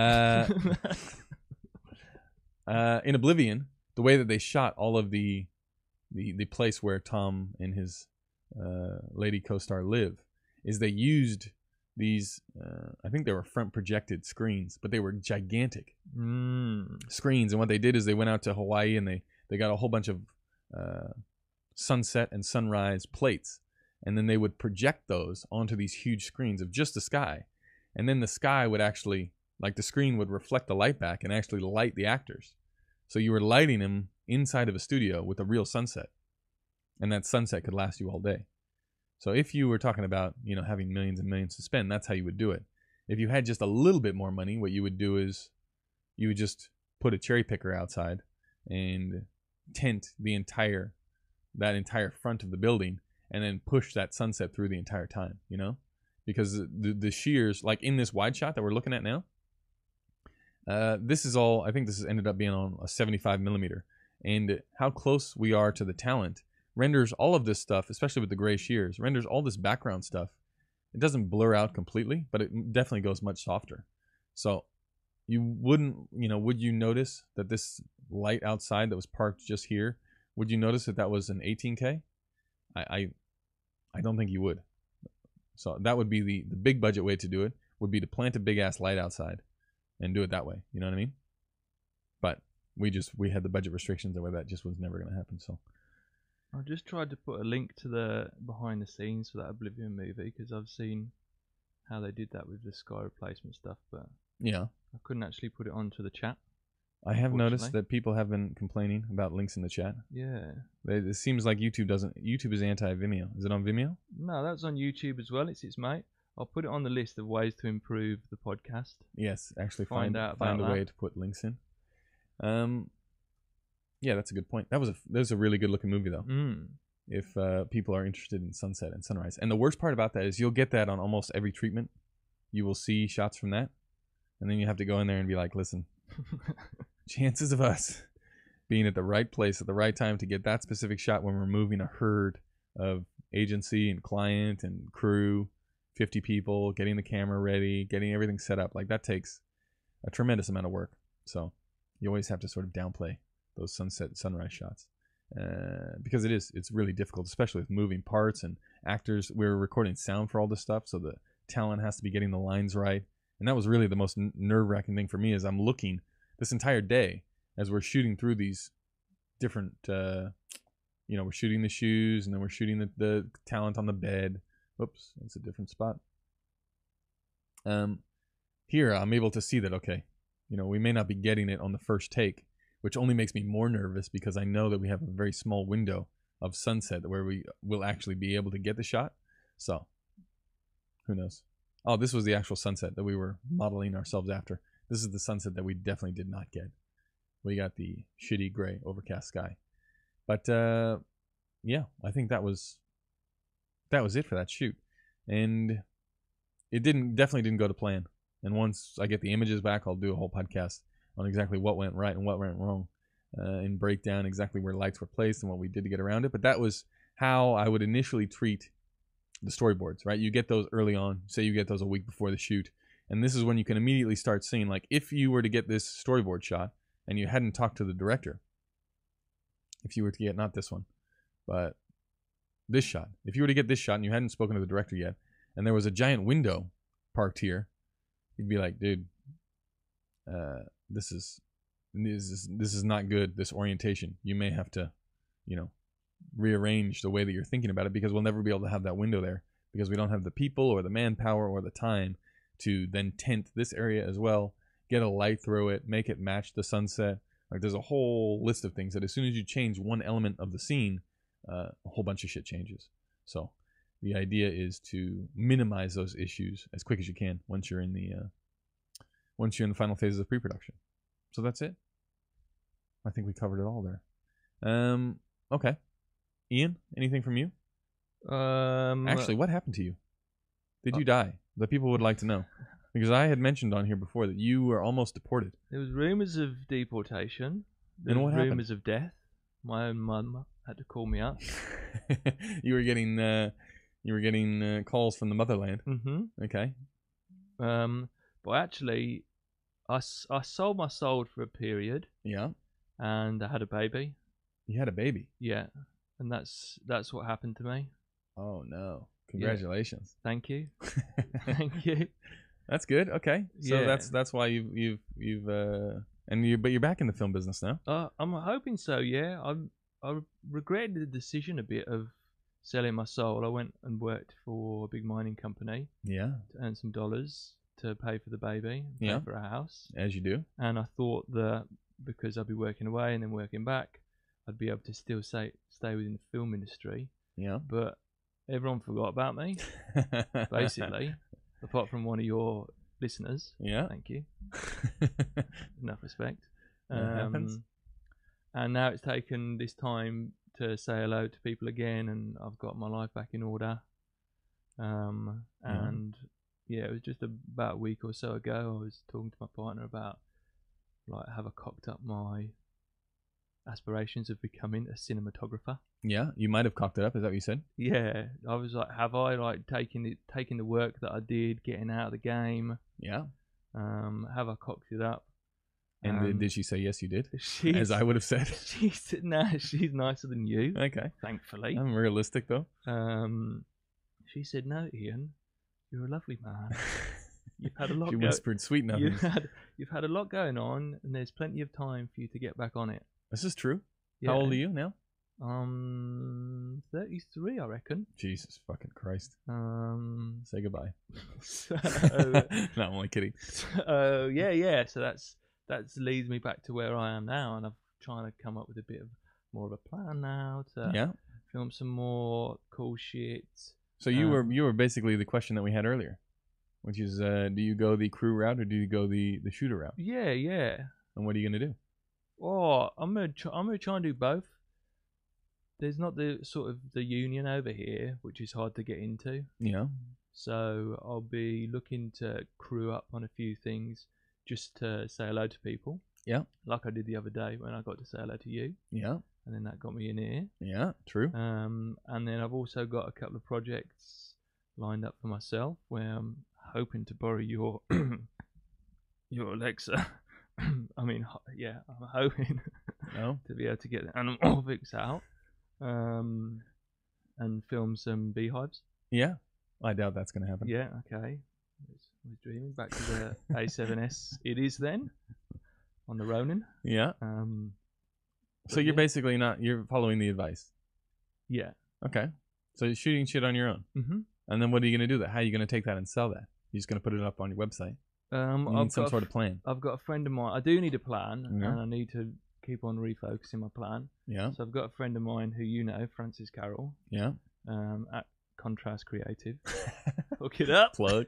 Oblivion, the way that they shot all of the place where Tom and his lady co-star live is they used these I think they were front projected screens, but they were gigantic screens. And what they did is they went out to Hawaii and they got a whole bunch of sunset and sunrise plates, and then they would project those onto these huge screens of just the sky, and then the sky would actually, like, the screen would reflect the light back and actually light the actors. So you were lighting them inside of a studio with a real sunset, and that sunset could last you all day. So if you were talking about, having millions and millions to spend, that's how you would do it. If you had just a little bit more money, what you would do is you would just put a cherry picker outside and tint that entire front of the building, and then push that sunset through the entire time, because the shears, like in this wide shot that we're looking at now, this is all, I think this has ended up being on a 75 millimeter, and how close we are to the talent renders all of this stuff, especially with the gray shears, renders all this background stuff. It doesn't blur out completely, but it definitely goes much softer. So you wouldn't, would you notice that this light outside that was parked just here, would you notice that was an 18K? I don't think you would. So that would be the big budget way to do it, would be to plant a big ass light outside and do it that way. You know what I mean? But we had the budget restrictions that way that just was never going to happen. So I just tried to put a link to the behind the scenes for that Oblivion movie, because I've seen how they did that with the sky replacement stuff, but yeah, I couldn't actually put it onto the chat. I have noticed that people have been complaining about links in the chat. Yeah. It seems like YouTube is anti-Vimeo. Is it on Vimeo? No, that's on YouTube as well. It's mate. I'll put it on the list of ways to improve the podcast. Yes, actually find a way to put links in. Yeah, that's a good point. That was a really good looking movie though. If people are interested in sunset and sunrise. And the worst part about that is you'll get that on almost every treatment. You will see shots from that. And then you have to go in there and be like, listen, chances of us being at the right place at the right time to get that specific shot when we're moving a herd of agency and client and crew, 50 people, getting the camera ready, getting everything set up, like that takes a tremendous amount of work. So you always have to sort of downplay those sunset and sunrise shots because it's really difficult, especially with moving parts and actors. We're recording sound for all this stuff, so the talent has to be getting the lines right. And that was really the most nerve-wracking thing for me, is I'm looking this entire day as we're shooting through these different, we're shooting the shoes, and then we're shooting the talent on the bed. Oops, that's a different spot. Here, I'm able to see that, okay, we may not be getting it on the first take, which only makes me more nervous because I know that we have a very small window of sunset where we will actually be able to get the shot. So, who knows? Oh, this was the actual sunset that we were modeling ourselves after. This is the sunset that we definitely did not get. We got the shitty gray overcast sky. But yeah, I think that was it for that shoot. And it definitely didn't go to plan. And once I get the images back, I'll do a whole podcast on exactly what went right and what went wrong, and break down exactly where lights were placed and what we did to get around it. But that was how I would initially treat the storyboards, right? You get those early on. Say you get those a week before the shoot. And this is when you can immediately start seeing, like, if you were to get this storyboard shot and you hadn't talked to the director, if you were to get, not this one, but this shot, if you were to get this shot and you hadn't spoken to the director yet, and there was a giant window parked here, you'd be like, dude, this is not good, this orientation. You may have to, rearrange the way that you're thinking about it, because we'll never be able to have that window there because we don't have the people or the manpower or the time to then tint this area as well, get a light through it, make it match the sunset. Like, there's a whole list of things that as soon as you change one element of the scene, a whole bunch of shit changes. So the idea is to minimize those issues as quick as you can once you're in the final phases of pre-production. So that's it. I think we covered it all there. Okay. Ian, anything from you? Actually, what happened to you? Did you die? The people would like to know. Because I had mentioned on here before that you were almost deported. There was rumors of deportation. There And was what happened? rumors of death. My own mum had to call me up. You were getting calls from the motherland. Mm-hmm. Okay. But actually, I sold my soul for a period, Yeah. and I had a baby. You had a baby. Yeah, and that's what happened to me. Oh no. Congratulations. Thank you. Thank you. That's good. Okay. So Yeah. that's why but you're back in the film business now. I'm hoping so. Yeah, I regretted the decision a bit of selling my soul. I went and worked for a big mining company Yeah. to earn some dollars to pay for the baby, Yeah. pay for a house, As you do. and I thought that because I'd be working away and then working back, I'd be able to still stay within the film industry. Yeah. But everyone forgot about me, basically, apart from one of your listeners. Yeah. Thank you. Enough respect. That happens. And now it's taken this time to say hello to people again, and I've got my life back in order. And yeah, it was just about a week or so ago, I was talking to my partner about, like, have I cocked up my aspirations of becoming a cinematographer? Yeah. You might have cocked it up. Is that what you said? Yeah, I was like, have I, like, taking the work that I did, getting out of the game? Yeah. Have I cocked it up? And did she say yes? You did, She, as I would have said. she said, "No, she's nicer than you." Okay. Thankfully. I'm realistic though. She said, "No, Ian, you're a lovely man. You've had a lot. She whispered sweet nothings. You've had a lot going on, and there's plenty of time for you to get back on it." This is true. Yeah. How old are you now? 33, I reckon. Jesus fucking Christ. Say goodbye. So, No, I'm only kidding. yeah. So that leads me back to where I am now, and I'm trying to come up with a bit of more of a plan now to Yeah. film some more cool shit. So you were basically the question that we had earlier, which is, do you go the crew route or do you go the shooter route? Yeah. And what are you gonna do? Oh, I'm gonna try and do both. There's not the sort of the union over here, which is hard to get into. Yeah. So I'll be looking to crew up on a few things just to say hello to people. Yeah. Like I did the other day when I got to say hello to you. Yeah. And then that got me in here. Yeah. True. And then I've also got a couple of projects lined up for myself where I'm hoping to borrow your your Alexa. I mean, yeah, I'm hoping to be able to get the animal fix out and film some beehives. Yeah. I doubt that's gonna happen. Yeah, okay. I was dreaming back to the A7S. It is then on the Ronin. Yeah. So you're basically you're following the advice. Yeah. Okay. So you're shooting shit on your own. Mm-hmm. And then what are you gonna do? How are you gonna take that and sell that? You're just gonna put it up on your website. You need some sort of plan. I've got a friend of mine. I do need a plan, Yeah. and I need to keep on refocusing my plan. Yeah. So I've got a friend of mine who you know, Francis Carroll. Yeah. At Contrast Creative. Hook it up. Plug.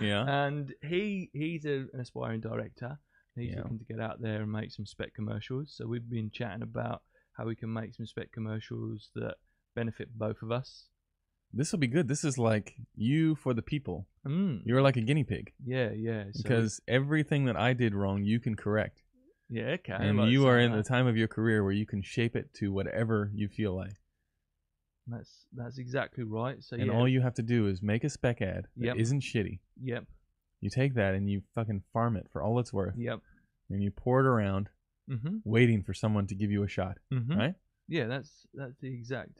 Yeah. And he's an aspiring director. He's looking to get out there and make some spec commercials. So we've been chatting about how we can make some spec commercials that benefit both of us. this will be good. This is like you for the people. You're like a guinea pig. Yeah, yeah. Because everything that I did wrong, you can correct. Yeah, okay. And you are in the time of your career where you can shape it to whatever you feel like. That's exactly right. So and all you have to do is make a spec ad that isn't shitty. Yep. You take that and you fucking farm it for all it's worth. Yep. And you pour it around, waiting for someone to give you a shot. Right? Yeah, that's the exact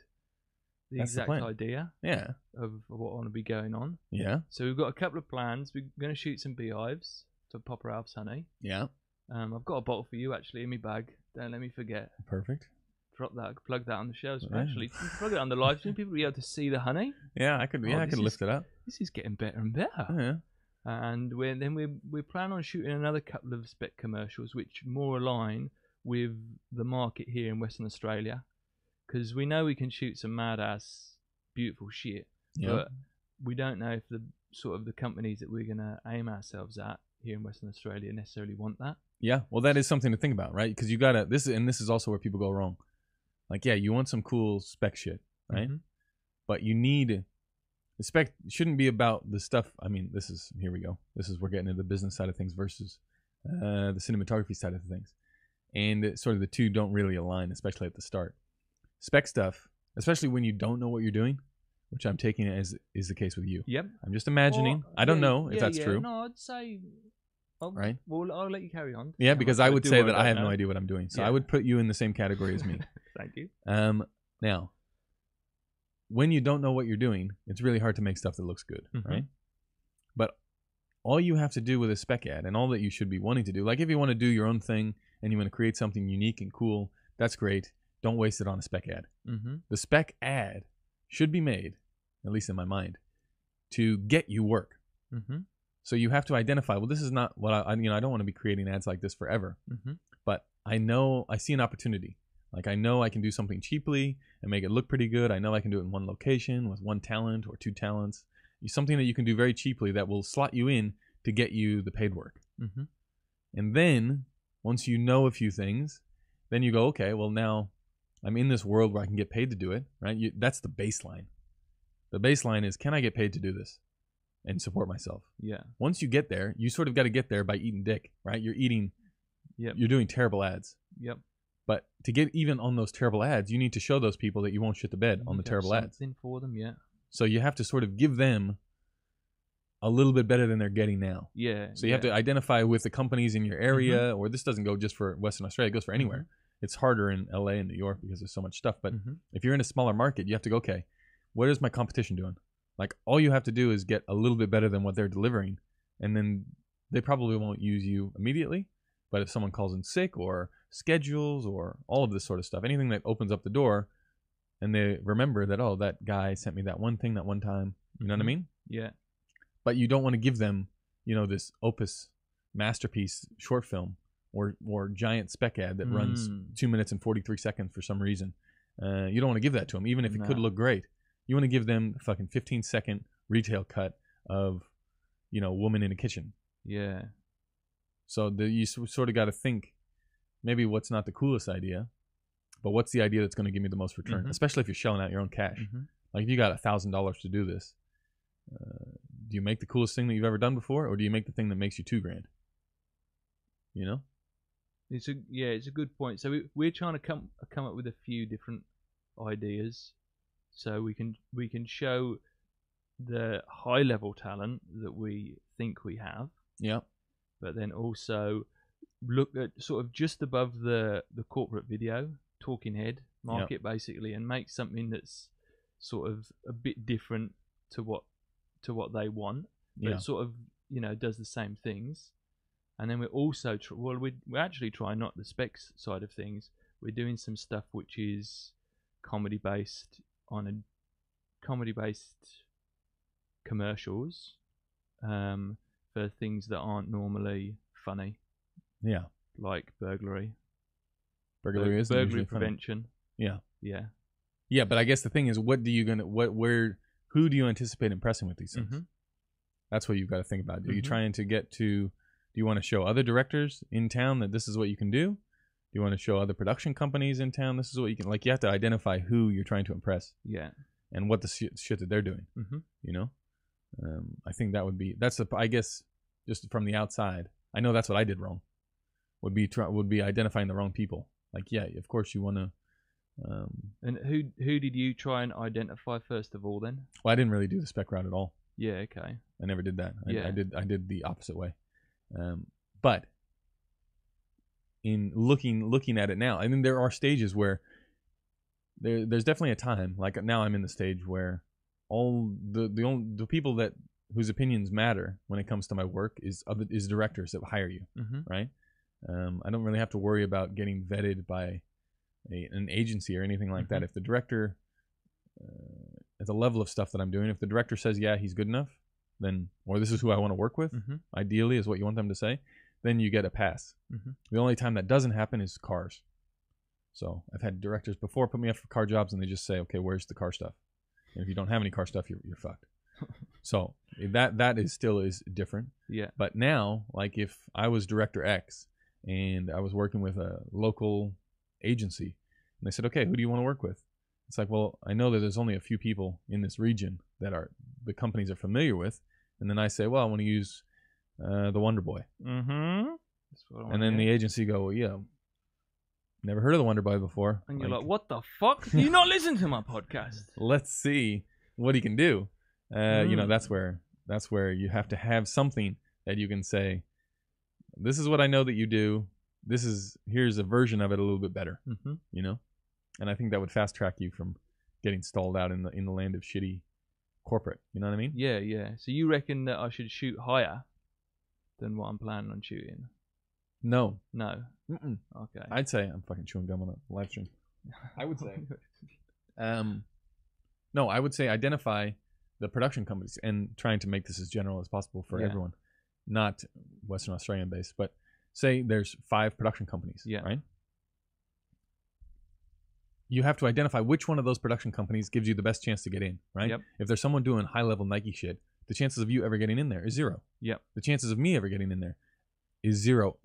idea. Yeah. Of what I want to be going on. Yeah. So we've got a couple of plans. We're going to shoot some beehives for Papa Alf's honey. Yeah. I've got a bottle for you actually in my bag. Don't let me forget. Perfect. Drop that, plug that on the shelves. Yeah. Actually, plug it on the live stream. People will be able to see the honey. Yeah, I could lift it up. This is getting better and better. Yeah. And we plan on shooting another couple of spec commercials, which more align with the market here in Western Australia, because we know we can shoot some mad ass beautiful shit, but we don't know if the companies that we're gonna aim ourselves at here in Western Australia necessarily want that. Yeah, well, that is something to think about, right? Because you gotta this is also where people go wrong. Like, yeah, you want some cool spec shit, right? But you need the spec shouldn't be about the stuff. I mean, here we go. We're getting into the business side of things versus the cinematography side of things, and sort of the two don't really align, especially at the start. Spec stuff, especially when you don't know what you're doing, which I'm taking as is the case with you. Yep. I'm just imagining. I don't know if that's true. No, I'd say. Right. Well, I'll let you carry on. Yeah, because I would say that I have no idea what I'm doing, so I would put you in the same category as me. Thank you. Now, when you don't know what you're doing, it's really hard to make stuff that looks good, right? But all you have to do with a spec ad, and all that you should be wanting to do, like if you want to do your own thing and you want to create something unique and cool, that's great. Don't waste it on a spec ad. The spec ad should be made, at least in my mind, to get you work. So you have to identify, well, this is not what I don't want to be creating ads like this forever. But I see an opportunity. Like, I know I can do something cheaply and make it look pretty good. I know I can do it in one location with one talent or two talents. Something that you can do very cheaply that will slot you in to get you the paid work. And then, once you know a few things, then you go, okay, well, now I'm in this world where I can get paid to do it, right? That's the baseline. The baseline is, can I get paid to do this and support myself? Yeah. Once you get there, you sort of got to get there by eating dick, right? You're doing terrible ads. Yep. But to get even on those terrible ads, you need to show those people that you won't shit the bed on the terrible ads. Something for them, yeah. So you have to sort of give them a little bit better than they're getting now. Yeah. So you have to identify with the companies in your area, or this doesn't go just for Western Australia, it goes for anywhere. It's harder in LA and New York because there's so much stuff. But if you're in a smaller market, you have to go, okay, what is my competition doing? Like, all you have to do is get a little bit better than what they're delivering, and then they probably won't use you immediately. But if someone calls in sick or schedules or all of this sort of stuff, anything that opens up the door, and they remember that, oh, that guy sent me that one thing that one time, you know what I mean? Yeah. But you don't want to give them, this opus masterpiece short film or giant spec ad that runs 2 minutes and 43 seconds for some reason. You don't want to give that to them, even if it could look great. You want to give them the fucking 15-second retail cut of, woman in a kitchen. Yeah. So you sort of got to think, maybe what's not the coolest idea, but what's the idea that's going to give me the most return, especially if you're shelling out your own cash. Like, if you got $1,000 to do this, do you make the coolest thing that you've ever done before, or do you make the thing that makes you $2,000? It's a good point. So we're trying to come up with a few different ideas, so we can show the high level talent that we think we have. Yeah. But then also look at sort of just above the corporate video talking head market, basically, and make something that's sort of a bit different to what they want, but it sort of does the same things. And then we're also we're actually trying not the specs side of things. We're doing some stuff which is comedy based commercials for things that aren't normally funny. Yeah. Like burglary. Burglary is burglary prevention. Funny. Yeah. Yeah, but I guess the thing is, who do you anticipate impressing with these things? That's what you've got to think about. Are you trying to do you want to show other directors in town that this is what you can do? Do you want to show other production companies in town this is what you can, you have to identify who you're trying to impress. Yeah. and what the shit that they're doing. You know, I think I guess just from the outside, I know that's what I did wrong. Would be identifying the wrong people. Like, yeah, of course you want to. And who did you try and identify first of all then? Well, I didn't really do the spec route at all. Yeah, okay. I never did that. Yeah. I did the opposite way. But in looking at it now, I mean, there are stages where there's definitely a time. Like now, I'm in the stage where all the people whose opinions matter when it comes to my work is directors that hire you, right? I don't really have to worry about getting vetted by an agency or anything like that. If the director, at the level of stuff that I'm doing, if the director says, yeah, he's good enough, then, or this is who I want to work with, ideally is what you want them to say, then you get a pass. The only time that doesn't happen is cars. So I've had directors before put me up for car jobs and they just say, okay, where's the car stuff? And if you don't have any car stuff, you're fucked. So that is still different. Yeah. But now, like if I was director X and I was working with a local agency and they said, okay, who do you want to work with? It's like, well, I know that there's only a few people in this region that the companies are familiar with. And then I say, well, I want to use the Wonder Boy. And then the agency go, well, yeah, never heard of the Wonder Boy before. And you're like, what the fuck? Do you not listen to my podcast? Let's see what he can do. You know, that's where you have to have something that you can say, this is what I know that you do. Here's a version of it a little bit better, you know? And I think that would fast track you from getting stalled out in the land of shitty corporate. You know what I mean? Yeah, yeah. So you reckon that I should shoot higher than what I'm planning on shooting? No. Okay. I'd say I'm fucking chewing gum on a live stream. I would say. No, I would say identify the production companies and trying to make this as general as possible for everyone, not Western Australian based, but say there's 5 production companies, right? You have to identify which one of those production companies gives you the best chance to get in, right? Yep. If there's someone doing high-level Nike shit, the chances of you ever getting in there is 0. Yep. The chances of me ever getting in there is 0.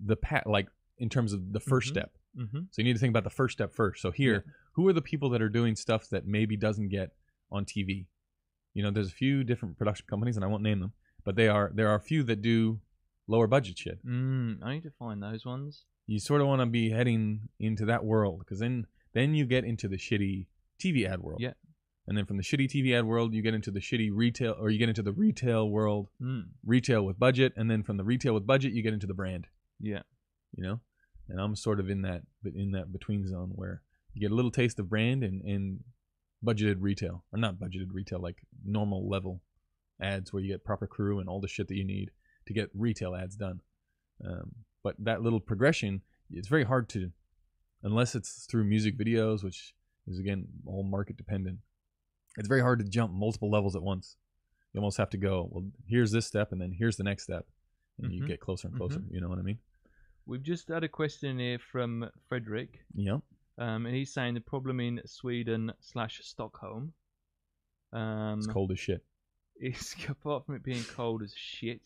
Like in terms of the first step. So you need to think about the first step first. So here, who are the people that are doing stuff that maybe doesn't get on TV? You know, there's a few different production companies, and I won't name them, but there are a few that do lower budget shit. I need to find those ones. You sort of want to be heading into that world, because then you get into the shitty TV ad world. Yeah. And then from the shitty TV ad world, you get into the shitty retail, or you get into the retail world, retail with budget, and then from the retail with budget, you get into the brand. Yeah. You know? And I'm sort of in that between zone where you get a little taste of brand and budgeted retail, or not budgeted retail, like normal level ads where you get proper crew and all the shit that you need to get retail ads done. But that little progression, it's very hard to, unless it's through music videos, which is again all market dependent. It's very hard to jump multiple levels at once. You almost have to go, well, here's this step, and then here's the next step, and you get closer and closer. You know what I mean? We've just had a question here from Frederick. Yeah. And he's saying the problem in Sweden/Stockholm. It's cold as shit. Is, apart from it being cold as shit,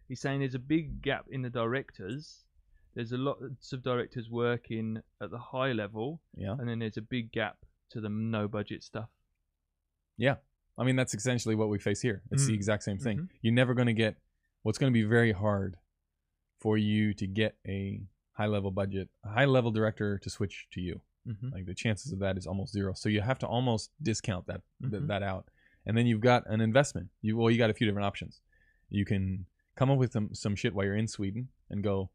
he's saying there's a big gap in the directors. There's a lot of directors working at the high level, and then there's a big gap to the no budget stuff. Yeah, I mean that's essentially what we face here. It's the exact same thing. You're never going to get. What's going to be very hard for you to get a high level director to switch to you. Like the chances of that is almost 0. So you have to almost discount that that out. And then you've got an investment. You got a few different options. You can come up with some shit while you're in Sweden and go,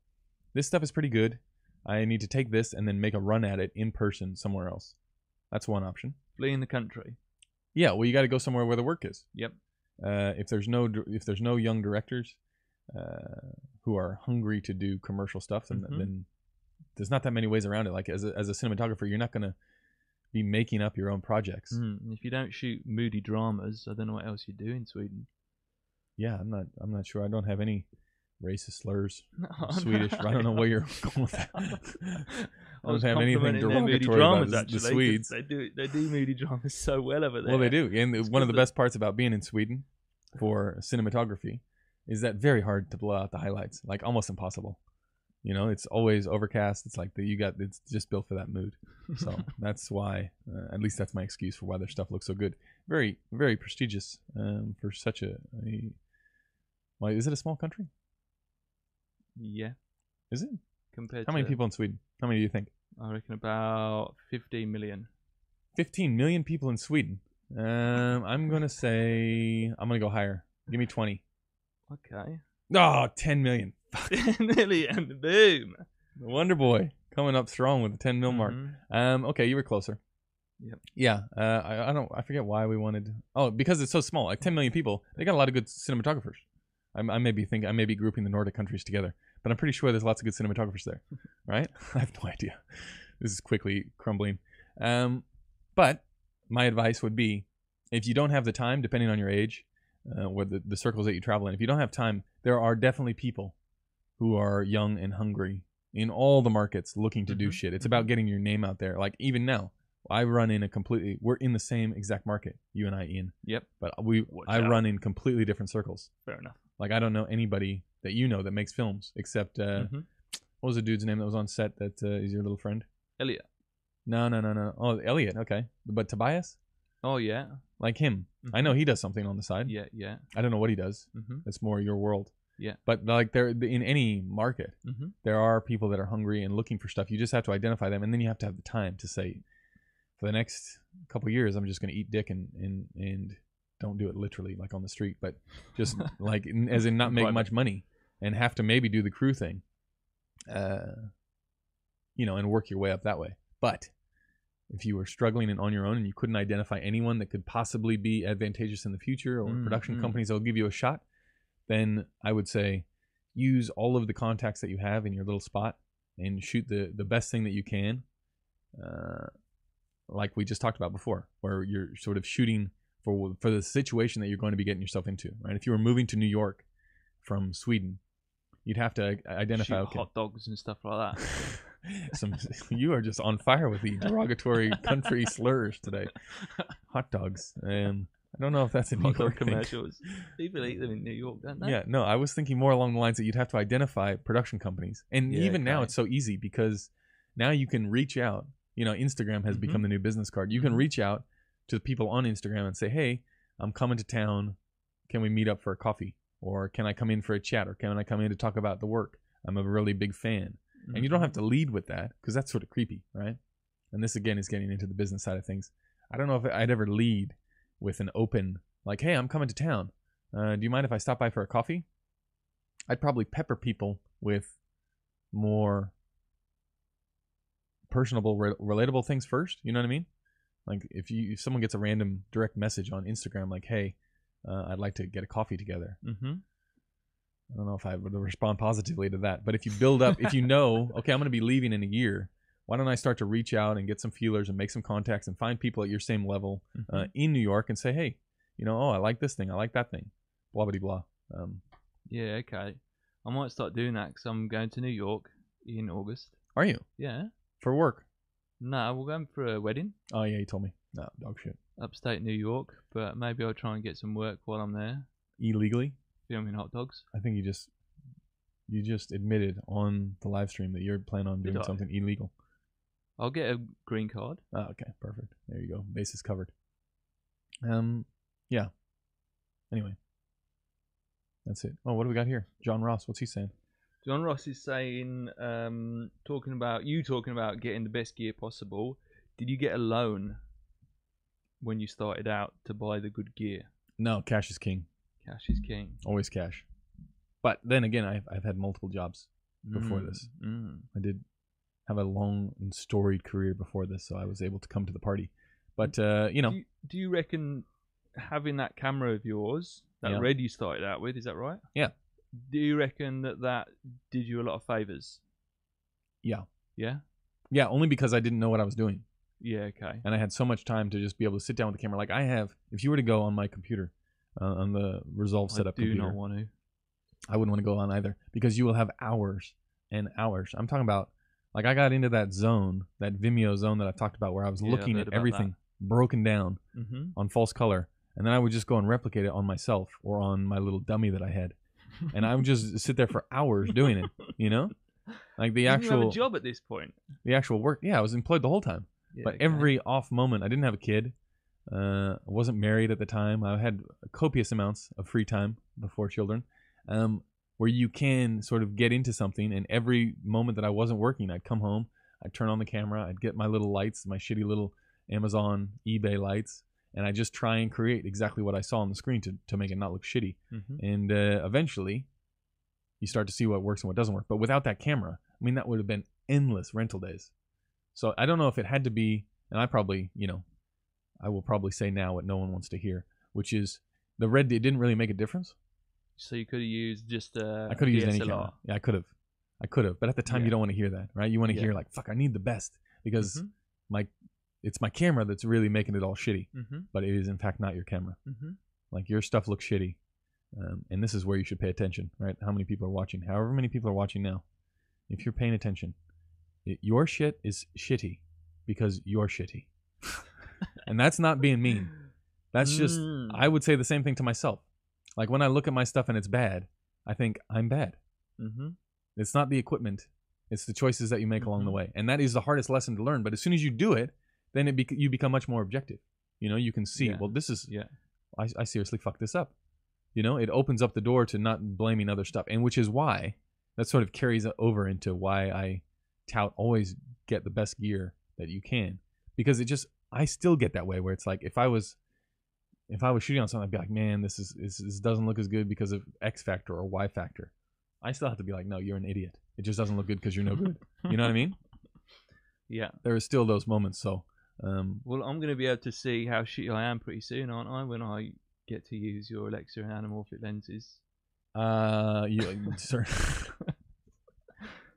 this stuff is pretty good. I need to take this and then make a run at it in person somewhere else. That's one option. Fleeing the country. Yeah, well, you got to go somewhere where the work is. Yep. If there's no young directors who are hungry to do commercial stuff, then there's not that many ways around it. Like as a cinematographer, you're not going to be making up your own projects. If you don't shoot moody dramas, I don't know what else you do in Sweden. Yeah, I'm not sure. I don't have any racist slurs. Swedish. I don't know where you're going with that. I don't have anything derogatory about the Swedes. They do moody dramas so well over there. Well, they do. And one of the best parts about being in Sweden for cinematography is that very hard to blow out the highlights. Like almost impossible. You know, it's always overcast. It's like it's just built for that mood. So that's why, at least that's my excuse for why their stuff looks so good. Very, very prestigious for such a. Why is it a small country? Yeah. Is it? Compared How many people in Sweden? How many do you think? I reckon about 15 million. 15 million people in Sweden. I'm going to go higher. Give me 20. Okay. Oh, 10 million. 10 million. Boom. The Wonder Boy coming up strong with the 10 mil mark. Okay, you were closer. Yep. Yeah. I forget why we wanted. Oh, because it's so small. Like 10 million people. They got a lot of good cinematographers. I may be grouping the Nordic countries together, but I'm pretty sure there's lots of good cinematographers there, right? I have no idea. This is quickly crumbling. But my advice would be, if you don't have the time, depending on your age, or the circles that you travel in, if you don't have time, there are definitely people who are young and hungry in all the markets looking to do shit. It's about getting your name out there. Like even now, we're in the same exact market, you and I, Ian. Yep. But I run in completely different circles. Fair enough. Like I don't know anybody that you know that makes films except what was the dude's name that was on set that is your little friend? Elliot. No. Oh, Elliot. Okay, but Tobias. Oh yeah. Like him. I know he does something on the side. Yeah. I don't know what he does. It's more your world. Yeah. But like in any market, there are people that are hungry and looking for stuff. You just have to identify them, and then you have to have the time to say, for the next couple of years, I'm just going to eat dick and don't do it literally like on the street, but just like as in not make much money and have to maybe do the crew thing, and work your way up that way. But if you were struggling and on your own and you couldn't identify anyone that could possibly be advantageous in the future, or production companies that will give you a shot, then I would say use all of the contacts that you have in your little spot and shoot the best thing that you can, like we just talked about before, where you're sort of shooting for the situation that you're going to be getting yourself into, right? If you were moving to New York from Sweden, you'd have to identify hot dogs and stuff like that. You are just on fire with the derogatory country slurs today. Hot dogs. I don't know if that's a New York commercials. People eat them in New York, don't they? Yeah, no, I was thinking more along the lines that you'd have to identify production companies. And even now it's so easy because now you can reach out. Instagram has become the new business card. You can reach out to the people on Instagram and say, hey, I'm coming to town. Can we meet up for a coffee? Or can I come in for a chat? Or can I come in to talk about the work? I'm a really big fan. And you don't have to lead with that because that's sort of creepy, right? And this, again, is getting into the business side of things. I don't know if I'd ever lead with an open, like, hey, I'm coming to town. Do you mind if I stop by for a coffee? I'd probably pepper people with more personable, relatable things first. You know what I mean? Like if someone gets a random direct message on Instagram, like, hey, I'd like to get a coffee together. I don't know if I would respond positively to that, but if you build up, if you know, okay, I'm going to be leaving in a year, why don't I start to reach out and get some feelers and make some contacts and find people at your same level in New York and say, hey, I like this thing, I like that thing, blah, blah, blah. Yeah, okay. I might start doing that because I'm going to New York in August. Are you? Yeah. For work? No, we're going for a wedding. Oh, yeah, you told me. No, dog shit. Upstate New York, but maybe I'll try and get some work while I'm there. Illegally? Filming hot dogs. I think you just admitted on the live stream that you're planning on doing something illegal. I'll get a green card. Oh, okay, perfect. There you go. Bases covered. Yeah. Anyway, that's it. Oh, what do we got here? John Ross. What's he saying? John Ross is saying, talking about getting the best gear possible. Did you get a loan when you started out to buy the good gear? No, cash is king. Cash is king. Always cash. But then again, I've had multiple jobs before this. I did have a long and storied career before this, so I was able to come to the party. But do you reckon having that camera of yours, that Red you started out with, is that right? Yeah. Do you reckon that did you a lot of favors? Yeah. Yeah? Yeah, only because I didn't know what I was doing. Yeah, okay. And I had so much time to just be able to sit down with the camera. Like I have, if you were to go on my computer, on the Resolve setup computer. I do not want to. I wouldn't want to go on either because you will have hours and hours. I'm talking about, like I got into that zone, that Vimeo zone that I've talked about where I was looking at everything broken down on false color. And then I would just go and replicate it on myself or on my little dummy that I had. And I would just sit there for hours doing it, Like the You didn't have actual a job at this point. the actual work. Yeah, I was employed the whole time. Yeah, But okay. every off moment, I didn't have a kid. I wasn't married at the time. I had copious amounts of free time before children, where you can sort of get into something. And every moment that I wasn't working, I'd come home, I'd turn on the camera, I'd get my little lights, my shitty little Amazon, eBay lights, and I just try and create exactly what I saw on the screen to make it not look shitty. Mhm. And eventually, you start to see what works and what doesn't work. But without that camera, I mean, that would have been endless rental days. So I don't know if it had to be, and I probably, I will probably say now what no one wants to hear, which is the red. It didn't really make a difference. So you could have used just I could have used any DSLR. camera. Yeah, I could have. But at the time, Yeah. you don't want to hear that, right? You want to Yeah. hear like, "Fuck, I need the best," because Mhm. it's my camera that's really making it all shitty. Mhm. But it is in fact not your camera. Mhm. Like your stuff looks shitty, and this is where you should pay attention, right? How many people are watching? However many people are watching now, if you're paying attention, your shit is shitty because you're shitty. And that's not being mean. That's just, I would say the same thing to myself. Like when I look at my stuff and it's bad, I think I'm bad. Mhm. It's not the equipment. It's the choices that you make along the way. And that is the hardest lesson to learn. But as soon as you do it, then you become much more objective. You can see, Yeah. well, this is, Yeah. I seriously fucked this up. It opens up the door to not blaming other stuff. And which is why that sort of carries over into why I tout always get the best gear that you can. Because I still get that way where it's like if I was shooting on something, I'd be like, man, this doesn't look as good because of X factor or Y factor. I still have to be like, no, you're an idiot. It just doesn't look good because you're no good. You know what I mean? Yeah. There are still those moments. So, Well, I'm going to be able to see how shitty I am pretty soon, aren't I? When I get to use your Alexa and anamorphic lenses. sir.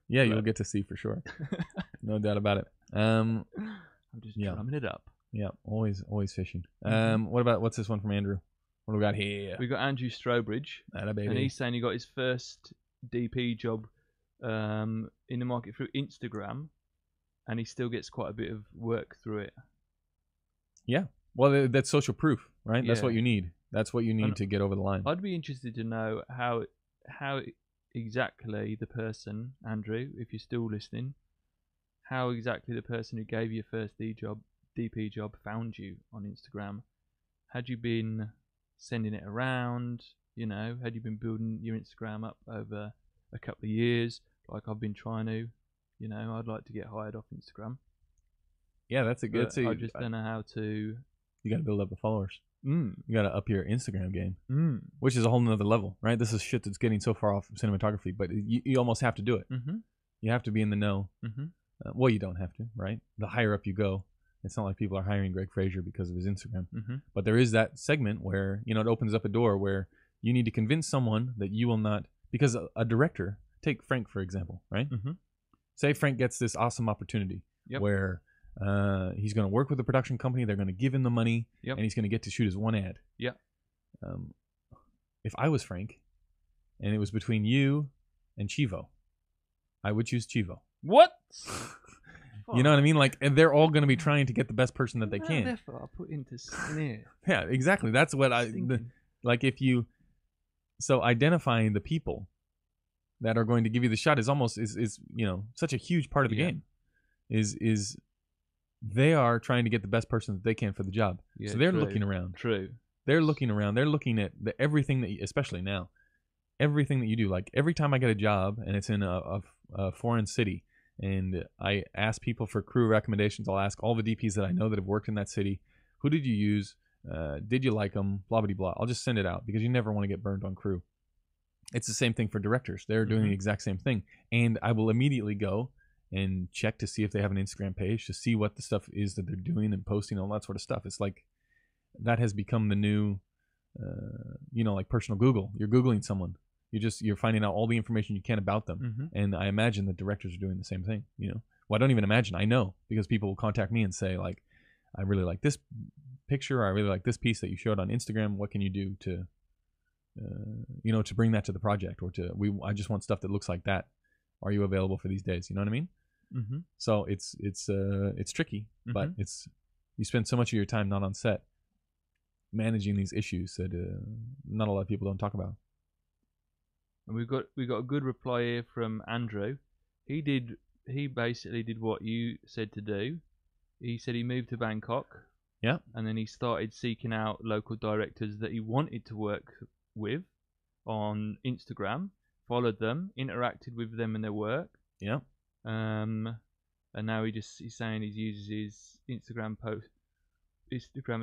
Yeah, you'll get to see for sure. No doubt about it. I'm just Yeah. drumming it up. Yeah, always fishing. What's this one from Andrew? What do we got here? We got Andrew Strobridge, Atta baby. and he's saying he got his first DP job in the market through Instagram, and he still gets quite a bit of work through it. Yeah. Well, that's social proof, right? That's Yeah. what you need. That's what you need And to get over the line. I'd be interested to know how exactly the person, Andrew, if you're still listening, how exactly the person who gave you your first DP job found you on Instagram. Had you been sending it around? Had you been building your Instagram up over a couple of years, like I've been trying to? I'd like to get hired off Instagram. Yeah, that's a good. I just don't know how to. You got to build up the followers. You You got to up your Instagram game, which is a whole nother level, right? This is shit that's getting so far off cinematography, but you almost have to do it. Mhm. You have to be in the know. Mhm. Well, you don't have to, right? The higher up you go, it's not like people are hiring Greg Fraser because of his Instagram. Mhm. But there is that segment where it opens up a door where you need to convince someone that you will not, because a director, take Frank for example, right? Mhm. Say Frank gets this awesome opportunity Yep. where he's going to work with a production company, they're going to give him the money, Yep. and he's going to get to shoot his one ad. Yeah. If I was Frank, and it was between you and Chivo, I would choose Chivo. What? You know what I mean? Like, and they're all going to be trying to get the best person that they can. Effort I put into here. Yeah, exactly. That's what so identifying the people that are going to give you the shot is almost is such a huge part of the game. Is they are trying to get the best person that they can for the job. Yeah, so they're true. looking around. True. They're looking around. They're looking at everything that, especially now, everything that you do. Like every time I get a job and it's in a foreign city, and I ask people for crew recommendations, I'll ask all the DPs that I know that have worked in that city, who did you use? Did you like them? Blah, blah, blah. I'll just send it out because you never want to get burned on crew. It's the same thing for directors. They're doing the exact same thing. And I will immediately go and check to see if they have an Instagram page, to see what the stuff is that they're doing and posting, all that sort of stuff. It's like that has become the new, like personal Google. You're Googling someone. You're finding out all the information you can about them. Mhm. And I imagine that directors are doing the same thing, Well, I don't even imagine. I know, because people will contact me and say, like, I really like this picture, or I really like this piece that you showed on Instagram. What can you do to, to bring that to the project, or I just want stuff that looks like that. Are you available for these days? You know what I mean? Mm-hmm. So it's tricky, but you spend so much of your time not on set managing these issues that not a lot of people don't talk about. And we got a good reply here from Andrew. He basically did what you said to do. He said he moved to Bangkok. Yeah. And then he started seeking out local directors that he wanted to work with on Instagram. Followed them, interacted with them and their work. Yeah. And now he's saying he uses his Instagram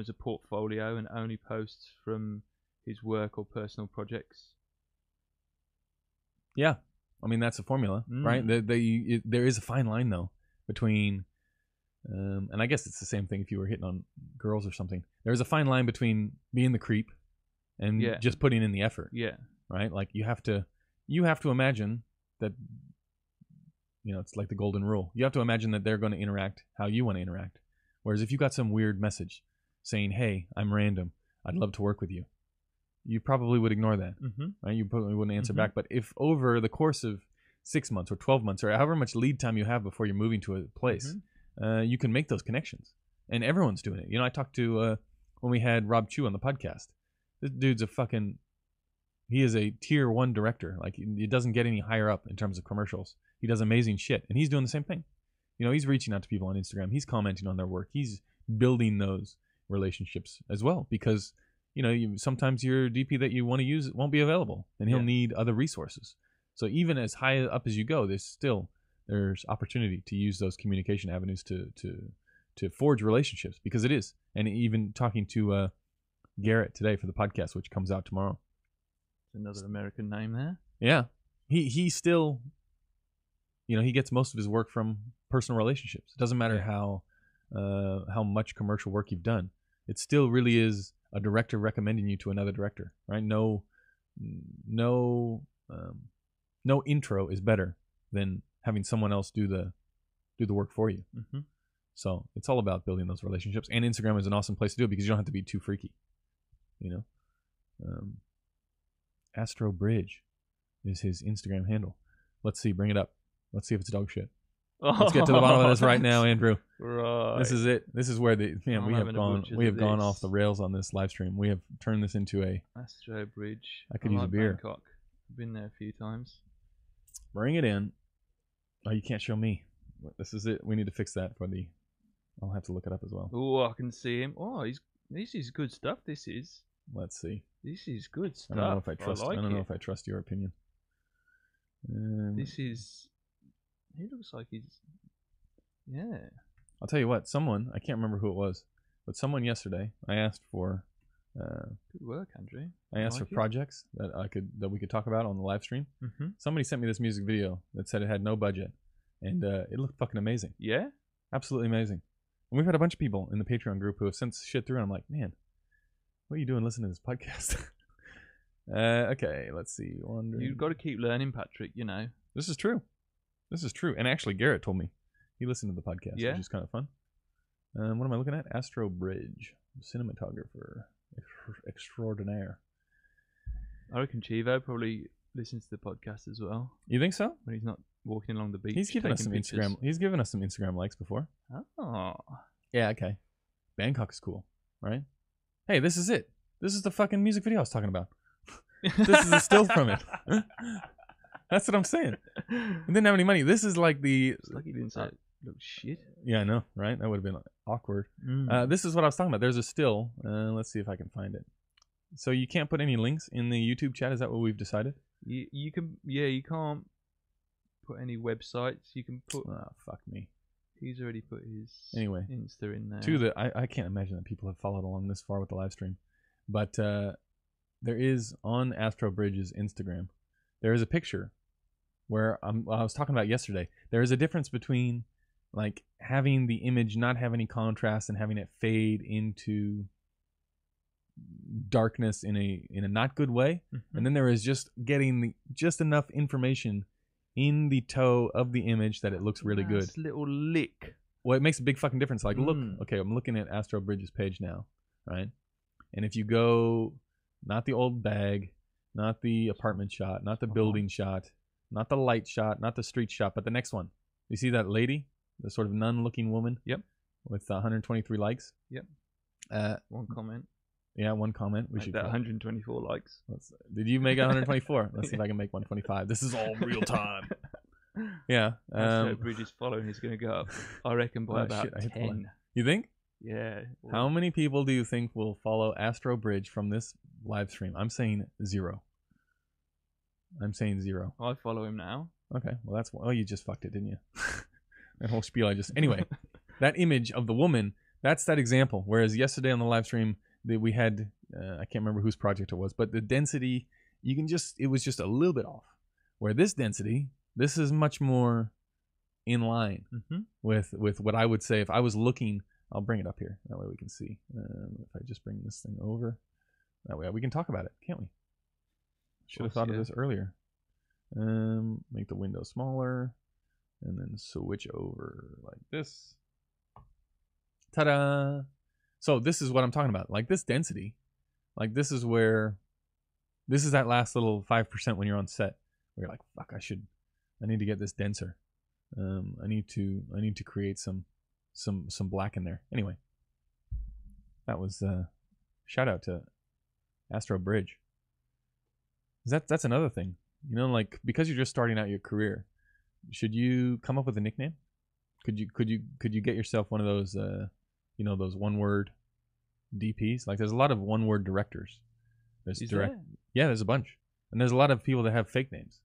as a portfolio and only posts from his work or personal projects. Yeah, I mean that's a formula, right? There is a fine line though between, and I guess it's the same thing if you were hitting on girls or something. There's a fine line between being the creep and just putting in the effort. Yeah, right. Like you have to imagine that, it's like the golden rule. You have to imagine that they're going to interact how you want to interact. Whereas if you got some weird message saying, "Hey, I'm random. I'd love to work with you," you probably would ignore that, right? You probably wouldn't answer back. But if over the course of 6 months or 12 months or however much lead time you have before you're moving to a place, you can make those connections. And everyone's doing it. I talked to, when we had Rob Chu on the podcast, this dude's he is a tier 1 director. Like, it doesn't get any higher up in terms of commercials. He does amazing shit. And he's doing the same thing. He's reaching out to people on Instagram. He's commenting on their work. He's building those relationships as well because sometimes your DP that you want to use won't be available, and he'll need other resources. So even as high up as you go, there's opportunity to use those communication avenues to forge relationships, because it is. And even talking to Garrett today for the podcast, which comes out tomorrow. Another American name there. Yeah, he still, he gets most of his work from personal relationships. It doesn't matter how much commercial work you've done. It still really is a director recommending you to another director, right? No intro is better than having someone else do the work for you. So it's all about building those relationships, and Instagram is an awesome place to do it because you don't have to be too freaky. Astro Bridge is his Instagram handle. Let's see, bring it up. Let's see if it's dog shit. Let's get to the bottom of this right now, Andrew. Right. This is it. This is where we have gone off the rails on this live stream. We have turned this into a Astro Bridge. I could use a beer. Bangkok. I've been there a few times. Bring it in. Oh, you can't show me. This is it. We need to fix that I'll have to look it up as well. Oh, I can see him. Oh, this is good stuff. This is. Let's see. This is good stuff. I don't know if I trust your opinion. This is. He looks like he's. Yeah. I'll tell you what. Someone, I can't remember who it was, but someone yesterday, I asked for. Good work, Andrew. I asked for projects that we could talk about on the live stream. Somebody sent me this music video that said it had no budget, and it looked fucking amazing. Yeah. Absolutely amazing. And we've had a bunch of people in the Patreon group who have sent shit through, and I'm like, man, what are you doing listening to this podcast? Okay, let's see. You've got to keep learning, Patrick. This is true. And actually, Garrett told me he listened to the podcast, which is kind of fun. What am I looking at? Astro Bridge, cinematographer extraordinaire. I reckon Chivo probably listens to the podcast as well. You think so? When he's not walking along the beach. He's given us some Instagram. He's given us some Instagram likes before. Oh. Yeah. Okay. Bangkok is cool, right? Hey, this is it. This is the fucking music video I was talking about. This is a still from it. That's what I'm saying. I didn't have any money. This is like the. It's like he didn't say it looked shit. Yeah, I know, right? That would have been awkward. This is what I was talking about. There's a still. Let's see if I can find it. So you can't put any links in the YouTube chat. Is that what we've decided? You can. Yeah, you can't put any websites. You can put. Oh, fuck me. He's already put his Insta in there. I can't imagine that people have followed along this far with the live stream, but there is on Astro Bridge's Instagram. There is a picture where I was talking about yesterday. There is a difference between like having the image not have any contrast and having it fade into darkness in a not good way, and then there is just getting just enough information in the toe of the image that it looks really good. Little lick. Well, it makes a big fucking difference. Like, look, okay, I'm looking at Astro Bridge's page now, right? And if you go, not the old bag, not the apartment shot, not the building shot, not the light shot, not the street shot, but the next one. You see that lady, the sort of nun-looking woman? Yep. With 123 likes. Yep. One comment. Yeah, one comment. We should 124 likes. Did you make 124? Let's see if I can make 125. This is all real time. Yeah. Astro Bridge is following is going to go up, I reckon, by about shit, I hit the 10. You think? Yeah. How many people do you think will follow Astro Bridge from this live stream? I'm saying 0. I'm saying 0. I follow him now. Okay, well that's you just fucked it, didn't you? That whole spiel I just anyway. That image of the woman, that's that example. Whereas yesterday on the live stream we had I can't remember whose project it was, but the density it was just a little bit off. Where this density, this is much more in line with what I would say if I was looking. I'll bring it up here. That way we can see. If I just bring this thing over, that way we can talk about it, can't we? Should have thought of this earlier. Make the window smaller, and then switch over like this. Ta-da! So this is what I'm talking about. Like this density, like this is that last little 5% when you're on set, where you're like, fuck, I need to get this denser. I need to create some black in there. Anyway, that was shout out to Astro Bridge. That's another thing, like because you're just starting out your career, should you come up with a nickname? Could you get yourself one of those those one word DPs? Like there's a lot of one word directors. Yeah, there's a bunch, and there's a lot of people that have fake names.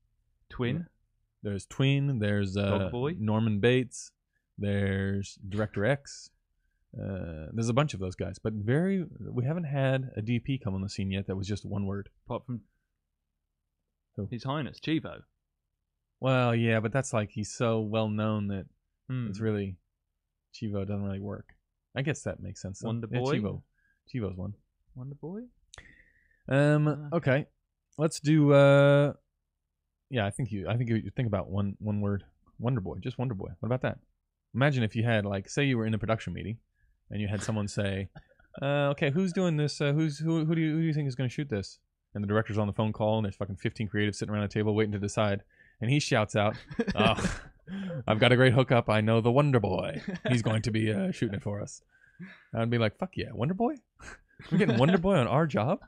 Twin. There's Twin. There's Dogboy. Norman Bates. There's Director X. There's a bunch of those guys, but we haven't had a DP come on the scene yet that was just one word. Apart from His Highness Chivo. Well, yeah, but that's like he's so well known that it's really Chivo doesn't really work. I guess that makes sense. Wonder Boy. Yeah, Chivo's one. Wonder Boy. Okay, let's do. Yeah, I think you think about one word. Wonder Boy, just Wonder Boy. What about that? Imagine if you had, like, say you were in a production meeting and you had someone say, okay, who's doing this? Who do you think is going to shoot this? And the director's on the phone call and there's fucking 15 creatives sitting around a table waiting to decide. And he shouts out, oh, I've got a great hookup. I know the Wonder Boy. He's going to be shooting it for us. I'd be like, fuck yeah, Wonder Boy? We're getting Wonder Boy on our job?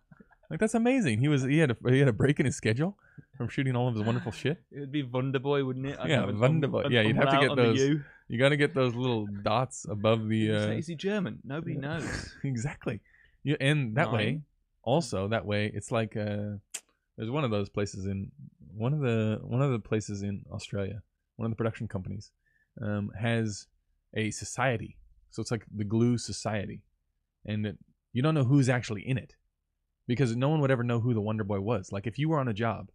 Like, that's amazing. He had a break in his schedule from shooting all of his wonderful shit. It would be Wonder Boy, wouldn't it? Wonder Boy. Yeah, you'd have to get those. You got to get those little dots above the. Is he German? Nobody knows. Exactly. Yeah, and that way, it's like there's one of those places in one of the places in Australia. One of the production companies has a society, so it's like the Glue Society, and you don't know who's actually in it. Because no one would ever know who the Wonder Boy was. Like, if you were on a job,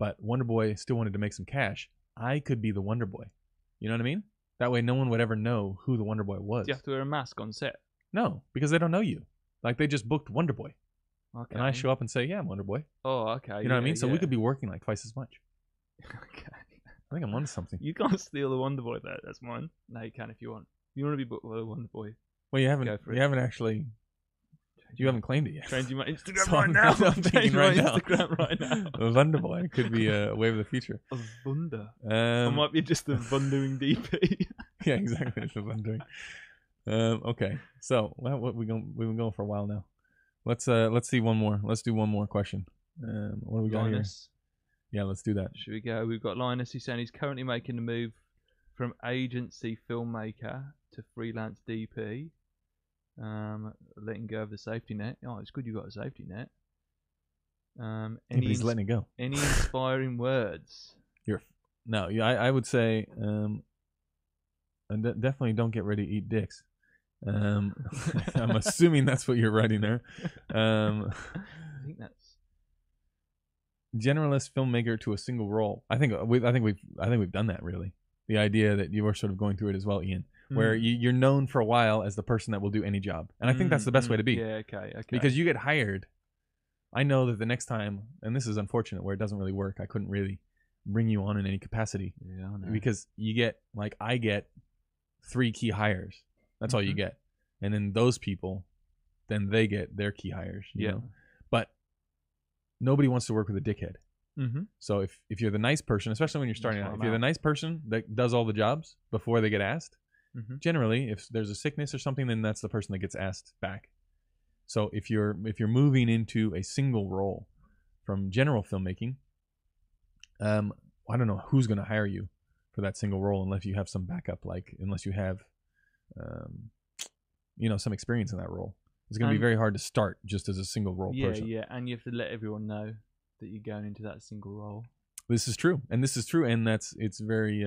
but Wonder Boy still wanted to make some cash, I could be the Wonder Boy. You know what I mean? That way no one would ever know who the Wonder Boy was. Do you have to wear a mask on set? No, because they don't know you. Like, they just booked Wonder Boy. Okay. And I show up and say, yeah, I'm Wonder Boy. Oh, okay. You know what I mean? So we could be working like twice as much. Okay. I think I'm onto something. You can't steal the Wonder Boy, though. That's mine. No, you can if you want. You want to be booked by the Wonder Boy. Well, you haven't actually... You haven't claimed it yet. Changing my Instagram right now. I'm changing my Instagram right now. Wonder Boy could be a wave of the future. A Wunder. I might be just a Wundering DP. Yeah, exactly. It's a Wundering. Okay, so we've been going for a while now. Let's see one more. Let's do one more question. What do we got Linus. Here? Yeah, let's do that. Should we go? We've got Linus. He's saying he's currently making the move from agency filmmaker to freelance DP. Letting go of the safety net. Oh, it's good you got a safety net. He's letting it go. Any inspiring words? I would say definitely don't get ready to eat dicks. I'm assuming that's what you're writing there. I think that's generalist filmmaker to a single role. I think we've done that, really. The idea that you were sort of going through it as well, Ian. Where you're known for a while as the person that will do any job. And I think that's the best way to be. Yeah, okay. Because you get hired. I know that the next time, and this is unfortunate where it doesn't really work, I couldn't really bring you on in any capacity. Yeah, I know. Because you get, like, I get 3 key hires. That's all you get. And then those people, then they get their key hires. You know? But nobody wants to work with a dickhead. So if you're the nice person, especially when you're starting out, if you're the nice person that does all the jobs before they get asked, generally, if there's a sickness or something, then that's the person that gets asked back. So if you're moving into a single role from general filmmaking, I don't know who's going to hire you. for that single role unless you have some backup, unless you have, some experience in that role. It's going to be very hard to start just as a single role person. Yeah, and you have to let everyone know that you're going into that single role. This is true, and it's very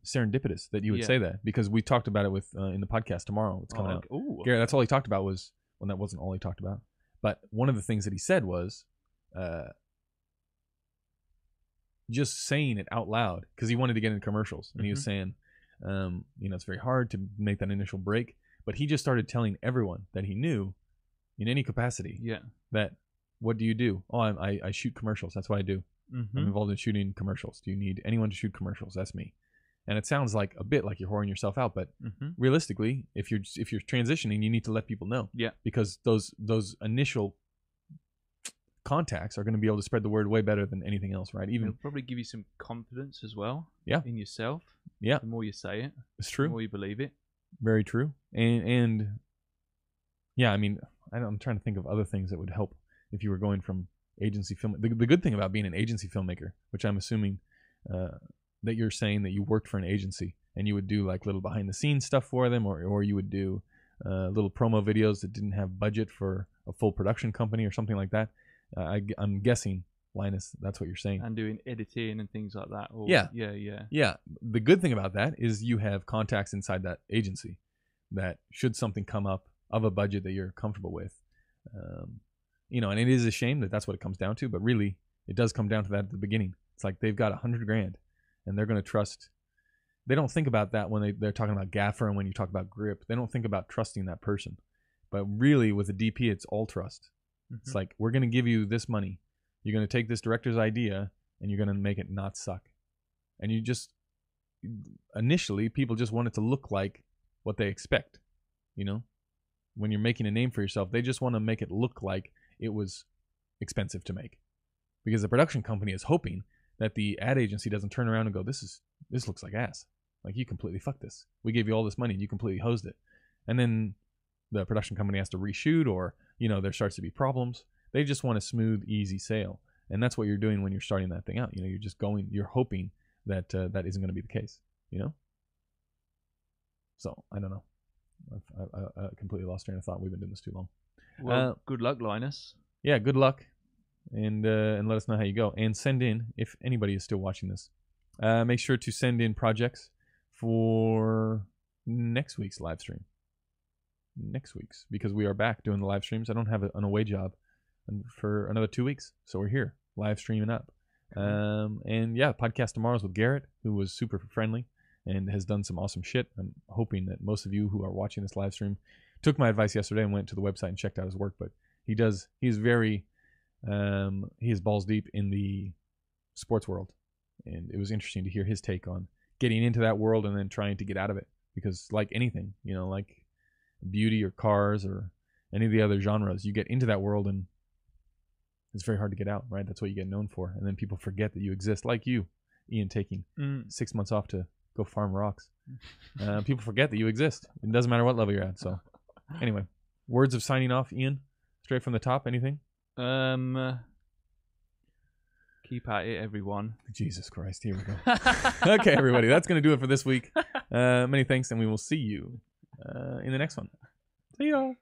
serendipitous that you would say that, because we talked about it with in the podcast tomorrow. It's coming out. Ooh. Gary, that's all he talked about was, well, that wasn't all he talked about, but one of the things that he said was just saying it out loud, because he wanted to get into commercials, and he was saying, it's very hard to make that initial break, but he just started telling everyone that he knew in any capacity that, what do you do? Oh, I shoot commercials. That's what I do. I'm involved in shooting commercials. Do you need anyone to shoot commercials? That's me. And it sounds like a bit like you're whoring yourself out, but realistically, if you're transitioning, you need to let people know. Yeah. Because those initial contacts are going to be able to spread the word way better than anything else, right? It'll probably give you some confidence as well. Yeah. In yourself. Yeah. The more you say it, it's true. The more you believe it. Very true. And yeah, I mean, I'm trying to think of other things that would help if you were going from agency film. The good thing about being an agency filmmaker, which I'm assuming that you're saying that you worked for an agency and you would do like little behind the scenes stuff for them, or you would do little promo videos that didn't have budget for a full production company or something like that. I'm guessing, Linus, that's what you're saying. And doing editing and things like that. Yeah. Yeah. The good thing about that is you have contacts inside that agency that, should something come up of a budget that you're comfortable with, and it is a shame that that's what it comes down to, but really it does come down to that at the beginning. It's like they've got $100,000 and they're going to trust. They don't think about that when they're talking about gaffer, and when you talk about grip, they don't think about trusting that person. But really with a DP, it's all trust. It's like, we're going to give you this money. You're going to take this director's idea and you're going to make it not suck. And you just, initially, people just want it to look like what they expect. When you're making a name for yourself, they just want to make it look like it was expensive to make, because the production company is hoping that the ad agency doesn't turn around and go, this looks like ass. Like, you completely fucked this. We gave you all this money and you completely hosed it. And then the production company has to reshoot, or, there starts to be problems. They just want a smooth, easy sale. And that's what you're doing when you're starting that thing out. You're just you're hoping that that isn't going to be the case, So, I don't know. I completely lost train of thought. We've been doing this too long. Well, good luck, Linus. Yeah, good luck. And let us know how you go. And send in, if anybody is still watching this, make sure to send in projects for next week's live stream. Because we are back doing the live streams. I don't have an away job for another 2 weeks. So we're here, live streaming up. And yeah, podcast tomorrow's with Garrett, who was super friendly and has done some awesome shit. I'm hoping that most of you who are watching this live stream took my advice yesterday and went to the website and checked out his work. But he's very, he is balls deep in the sports world. And it was interesting to hear his take on getting into that world and then trying to get out of it. Because like anything, like beauty or cars or any of the other genres, you get into that world and it's very hard to get out, right? That's what you get known for. And then people forget that you exist, like you, Ian, taking 6 months off to go farm rocks. People forget that you exist. It doesn't matter what level you're at. So anyway, words of signing off, Ian, straight from the top, anything? Keep at it, everyone. Jesus Christ, here we go. Okay, everybody, that's going to do it for this week. Many thanks, and we will see you in the next one. See ya.